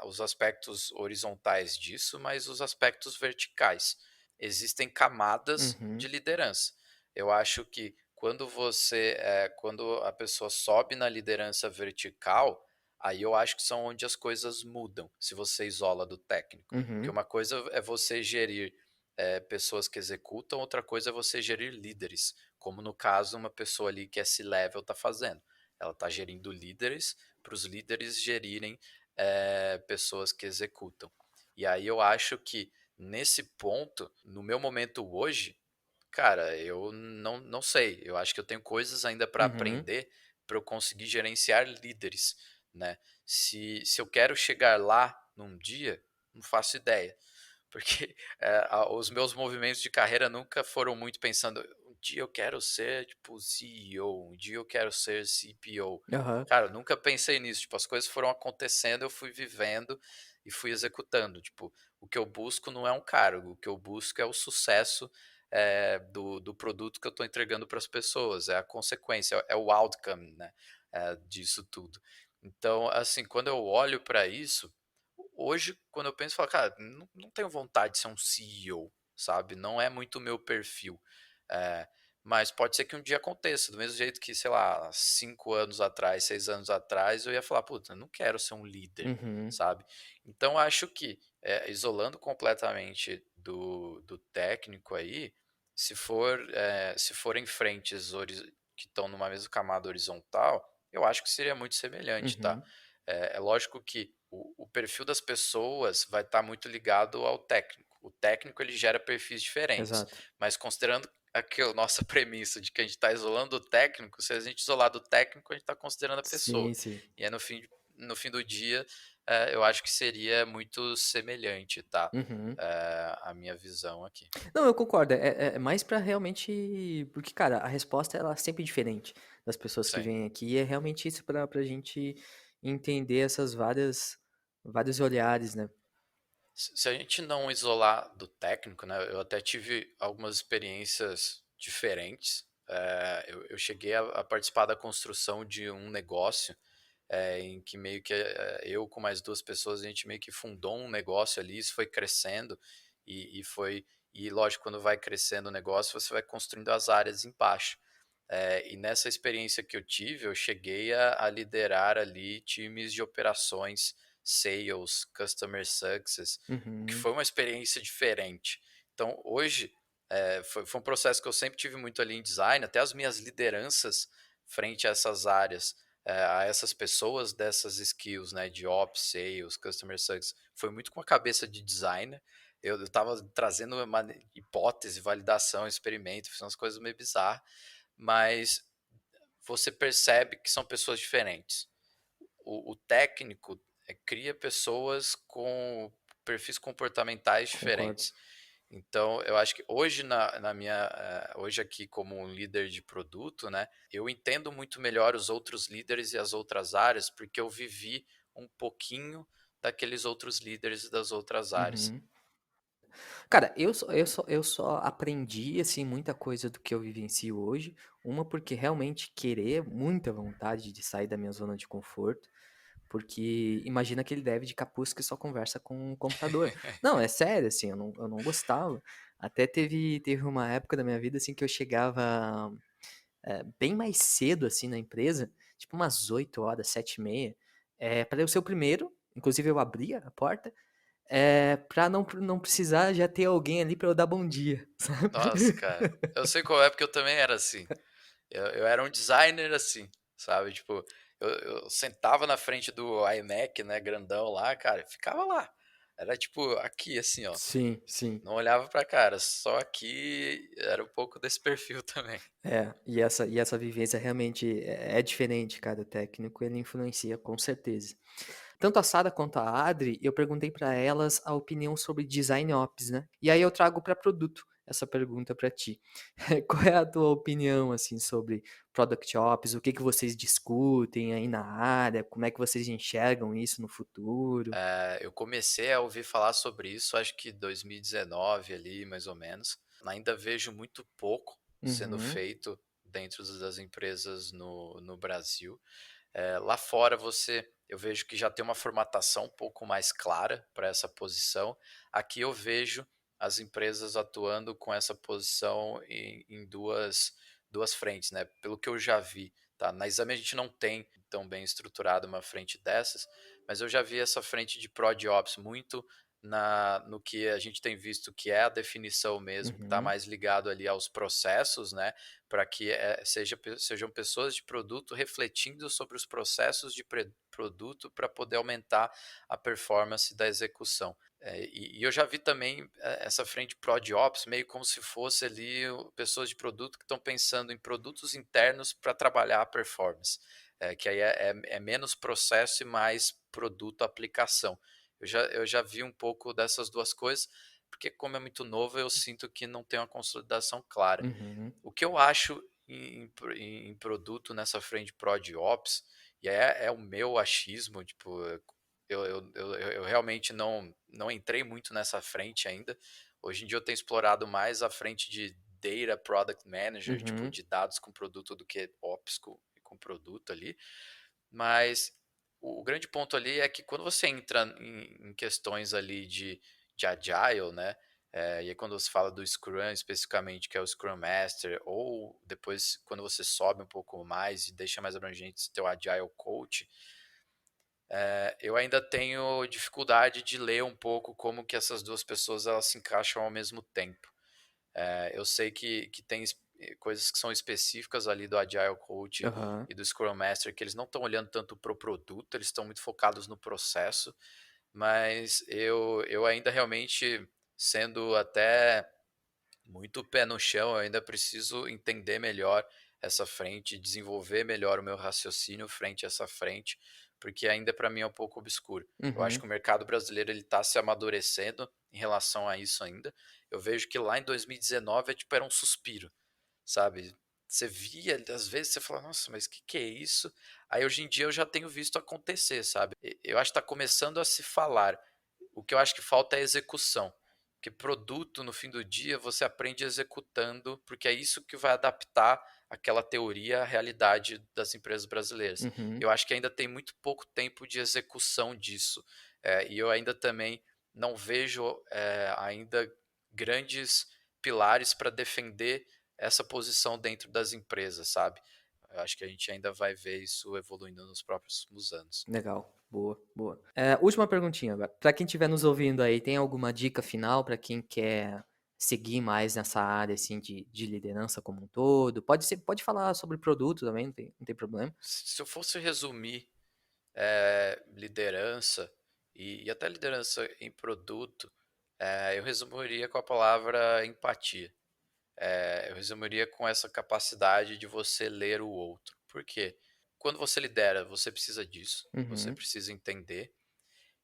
os aspectos horizontais disso, mas os aspectos verticais. Existem camadas de Uhum, liderança. Eu acho que quando a pessoa sobe na liderança vertical, aí eu acho que são onde as coisas mudam, se você isola do técnico. Porque uhum, uma coisa é você gerir pessoas que executam, outra coisa é você gerir líderes, como no caso uma pessoa ali que é C-level está fazendo. Ela está gerindo líderes para os líderes gerirem pessoas que executam. E aí eu acho que nesse ponto, no meu momento hoje, cara, eu não sei. Eu acho que eu tenho coisas ainda para uhum, aprender para eu conseguir gerenciar líderes, né. Se eu quero chegar lá num dia, não faço ideia, porque, os meus movimentos de carreira nunca foram muito pensando: "Um dia eu quero ser, tipo, CEO, um dia eu quero ser CPO". aham, Cara, eu nunca pensei nisso, tipo, as coisas foram acontecendo, eu fui vivendo e fui executando, tipo, o que eu busco não é um cargo, o que eu busco é o sucesso, do produto que eu estou entregando para as pessoas, é a consequência, é o outcome, né, disso tudo. Então, assim, quando eu olho para isso, hoje, quando eu penso, eu falo: "Cara, não tenho vontade de ser um CEO", sabe, não é muito o meu perfil. Eh, mas pode ser que um dia aconteça, do mesmo jeito que, sei lá, 5 anos atrás, 6 anos atrás, eu ia falar: "Puta, eu não quero ser um líder", uhum, sabe. Então acho que, isolando completamente do técnico aí, se forem frentes que estão numa mesma camada horizontal, eu acho que seria muito semelhante, tá. uhum, É lógico que o perfil das pessoas vai estar muito ligado ao técnico. O técnico ele gera perfis diferentes, exato. mas considerando aquela nossa premissa de que a gente está isolando o técnico, se a gente isolar do técnico, a gente está considerando a pessoa. Sim, sim. E aí no fim do dia, eu acho que seria muito semelhante, tá, Uhum. a minha visão aqui. Não, eu concordo. É mais pra realmente porque, cara, a resposta ela é sempre diferente das pessoas que Sim. vêm aqui. E é realmente isso pra gente entender essas vários olhares, né. Se a gente não isolar do técnico, né, eu até tive algumas experiências diferentes. Eu cheguei a participar da construção de um negócio, em que meio que eu com mais 2 pessoas, a gente meio que fundou um negócio ali, isso foi crescendo e lógico, quando vai crescendo o negócio, você vai construindo as áreas embaixo. E nessa experiência que eu tive, eu cheguei a liderar ali times de operações, sales, customer success, o que Uhum. foi uma experiência diferente. Então hoje, foi um processo que eu sempre tive muito ali em design, até as minhas lideranças frente a essas áreas, a essas pessoas dessas skills, né, de ops, sales, customer success, foi muito com a cabeça de designer. Eu estava trazendo uma hipótese, validação, experimento, fiz umas coisas meio bizarras, mas você percebe que são pessoas diferentes. O técnico cria pessoas com perfis comportamentais Concordo. diferentes. Então, eu acho que hoje na minha, hoje aqui como um líder de produto, né, eu entendo muito melhor os outros líderes e as outras áreas, porque eu vivi um pouquinho daqueles outros líderes e das outras áreas. Uhum. Cara, eu só aprendi, assim, muita coisa do que eu vivencio hoje. Uma, porque realmente querer muita vontade de sair da minha zona de conforto, porque imagina aquele dev de capuz que só conversa com o computador. Não, é sério, assim, eu não gostava. Até teve uma época da minha vida, assim, que eu chegava bem mais cedo, assim, na empresa, tipo umas 8 horas, 7h30, para eu ser o primeiro, inclusive eu abria a porta, pra não precisar já ter alguém ali pra eu dar bom dia, sabe. Nossa, cara, eu sei qual é, porque eu também era assim. Eu era um designer assim, sabe, tipo, eu sentava na frente do iMac, né, grandão lá, cara, e ficava lá. Era tipo aqui, assim, ó, Sim, sim. não olhava pra cara, só aqui era um pouco desse perfil também. E essa vivência realmente é diferente, cada técnico ele influencia com certeza. Tanto a Sara quanto a Adri, eu perguntei para elas a opinião sobre design ops, né? E aí eu trago para produto essa pergunta para ti. Qual é a tua opinião assim sobre product ops? O que que vocês discutem aí na área? Como é que vocês enxergam isso no futuro? Eu comecei a ouvir falar sobre isso, acho que 2019 ali, mais ou menos. Ainda vejo muito pouco sendo Uhum, feito dentro das empresas no Brasil. Lá fora eu vejo que já tem uma formatação um pouco mais clara para essa posição. Aqui eu vejo as empresas atuando com essa posição em duas frentes, né? Pelo que eu já vi, tá? Na Exame a gente não tem tão bem estruturado uma frente dessas, mas eu já vi essa frente de Prod Ops muito no que a gente tem visto que é a definição mesmo, que está uhum, mais ligado ali aos processos, né? Para que sejam pessoas de produto refletindo sobre os processos de produto para poder aumentar a performance da execução. E eu já vi também essa frente Prod Ops meio como se fosse ali pessoas de produto que estão pensando em produtos internos para trabalhar a performance, que aí é menos processo e mais produto aplicação. Eu já vi um pouco dessas duas coisas, porque como é muito novo, eu sinto que não tem uma consolidação clara. uhum, O que eu acho em produto nessa frente Prod Ops, e é o meu achismo, tipo, eu realmente não entrei muito nessa frente ainda. Hoje em dia eu tenho explorado mais a frente de Data Product Manager, tipo, uhum, de dados com produto do que Ops com produto ali. Mas o grande ponto ali é que quando você entra em questões ali de agile, né? E aí quando você fala do Scrum especificamente, que é o Scrum Master, ou depois quando você sobe um pouco mais e deixa mais abrangente esse teu Agile Coach, eu ainda tenho dificuldade de ler um pouco como que essas duas pessoas elas se encaixam ao mesmo tempo. Eu sei que tem coisas que são específicas ali do Agile Coach aham, e do Scrum Master que eles não estão olhando tanto para o produto, eles estão muito focados no processo, mas eu ainda realmente, sendo até muito pé no chão, eu ainda preciso entender melhor essa frente, desenvolver melhor o meu raciocínio frente a essa frente, porque ainda para mim é um pouco obscuro. Eu acho uhum, que o mercado brasileiro ele está se amadurecendo em relação a isso ainda. Eu vejo que lá em 2019 tipo, era um suspiro, sabe? Você via, às vezes você fala, nossa, mas o que é isso? Aí hoje em dia eu já tenho visto acontecer, sabe? Eu acho que está começando a se falar. O que eu acho que falta é execução. Porque produto, no fim do dia, você aprende executando, porque é isso que vai adaptar aquela teoria à realidade das empresas brasileiras. uhum, Eu acho que ainda tem muito pouco tempo de execução disso. E eu ainda também não vejo ainda grandes pilares para defender essa posição dentro das empresas, sabe. Eu acho que a gente ainda vai ver isso evoluindo nos próximos anos. Legal. Boa, boa. Última perguntinha agora. Para quem estiver nos ouvindo aí, tem alguma dica final para quem quer seguir mais nessa área assim de liderança como um todo? Pode falar sobre produto também, não tem problema. Se eu fosse resumir, liderança e até liderança em produto, eu resumiria com a palavra empatia. Eu resumiria com essa capacidade de você ler o outro. Por quê? Quando você lidera, você precisa disso, você Uhum, precisa entender.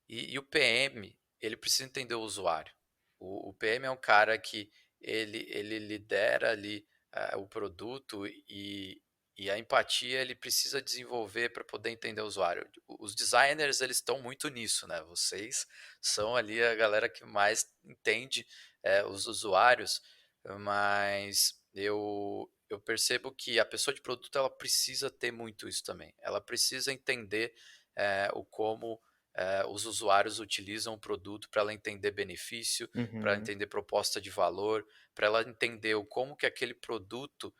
E o PM, ele precisa entender o usuário. O PM é um cara que ele lidera ali o produto e a empatia ele precisa desenvolver para poder entender o usuário. Os designers eles estão muito nisso, né? Vocês são ali a galera que mais entende os usuários, mas eu percebo que a pessoa de produto ela precisa ter muito isso também. Ela precisa entender o como os usuários utilizam o produto para ela entender benefício, para ela uhum, entender proposta de valor, para ela entender o como que aquele produto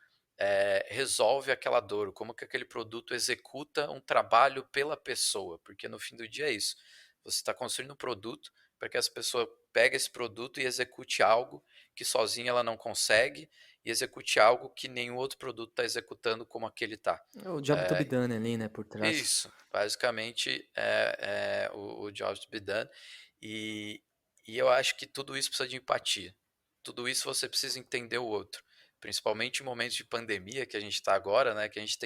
resolve aquela dor, como que aquele produto executa um trabalho pela pessoa, porque no fim do dia é isso. Você está construindo um produto para que essa pessoa pegue esse produto e execute algo que sozinha ela não consegue e execute algo que nenhum outro produto está executando como aquele está. é o job to be done ali, né, por trás. Isso, basicamente é o job to be done. E e eu acho que tudo isso precisa de empatia. Tudo isso você precisa entender o outro, principalmente em momentos de pandemia que a gente está agora, né, que a gente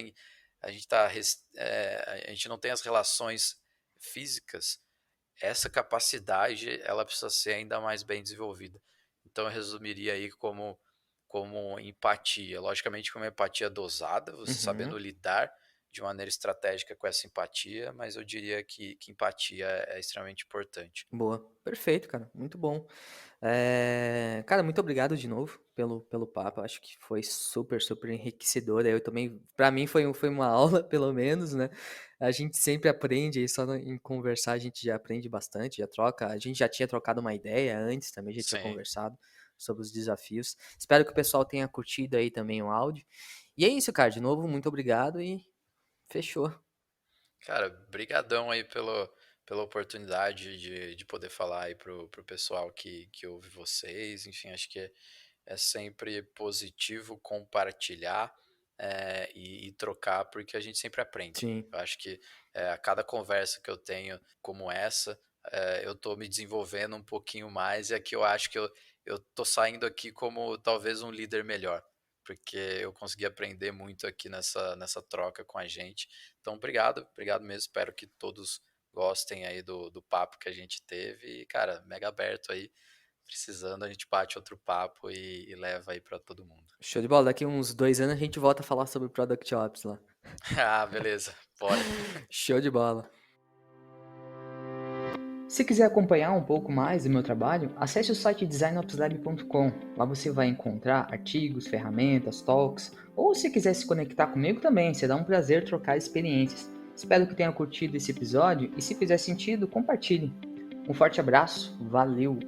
tá a gente não tem as relações físicas, essa capacidade ela precisa ser ainda mais bem desenvolvida. Então eu resumiria aí como empatia, logicamente com uma empatia dosada, você Uhum. sabendo lidar de maneira estratégica com essa empatia, mas eu diria que empatia é extremamente importante. Boa. Perfeito, cara. Muito bom. Cara, muito obrigado de novo pelo papo. Acho que foi super, super enriquecedor. Eu também, para mim, foi uma aula, pelo menos, né? A gente sempre aprende, aí só em conversar a gente já aprende bastante, já troca. A gente já tinha trocado uma ideia antes também, já tinha Sim. conversado sobre os desafios. Espero que o pessoal tenha curtido aí também o áudio. E é isso, cara. De novo, muito obrigado e fechou. Cara, brigadão aí pela oportunidade de poder falar aí pro pessoal que ouve vocês. Enfim, acho que é sempre positivo compartilhar, e trocar, porque a gente sempre aprende. Sim. Eu acho que, a cada conversa que eu tenho como essa, eu tô me desenvolvendo um pouquinho mais, e aqui eu acho que eu tô saindo aqui como talvez um líder melhor, porque eu consegui aprender muito aqui nessa troca com a gente. Então obrigado, obrigado mesmo, espero que todos gostem aí do papo que a gente teve e, cara, mega aberto aí. Precisando, a gente bate outro papo e leva aí pra todo mundo. Show de bola. Daqui uns 2 anos a gente volta a falar sobre Product Ops lá. Ah, beleza, bora. Show de bola. Se quiser acompanhar um pouco mais do meu trabalho, acesse o site designopslab.com. Lá você vai encontrar artigos, ferramentas, talks, ou se quiser se conectar comigo também, será um prazer trocar experiências. Espero que tenha curtido esse episódio e se fizer sentido, compartilhe. Um forte abraço, valeu!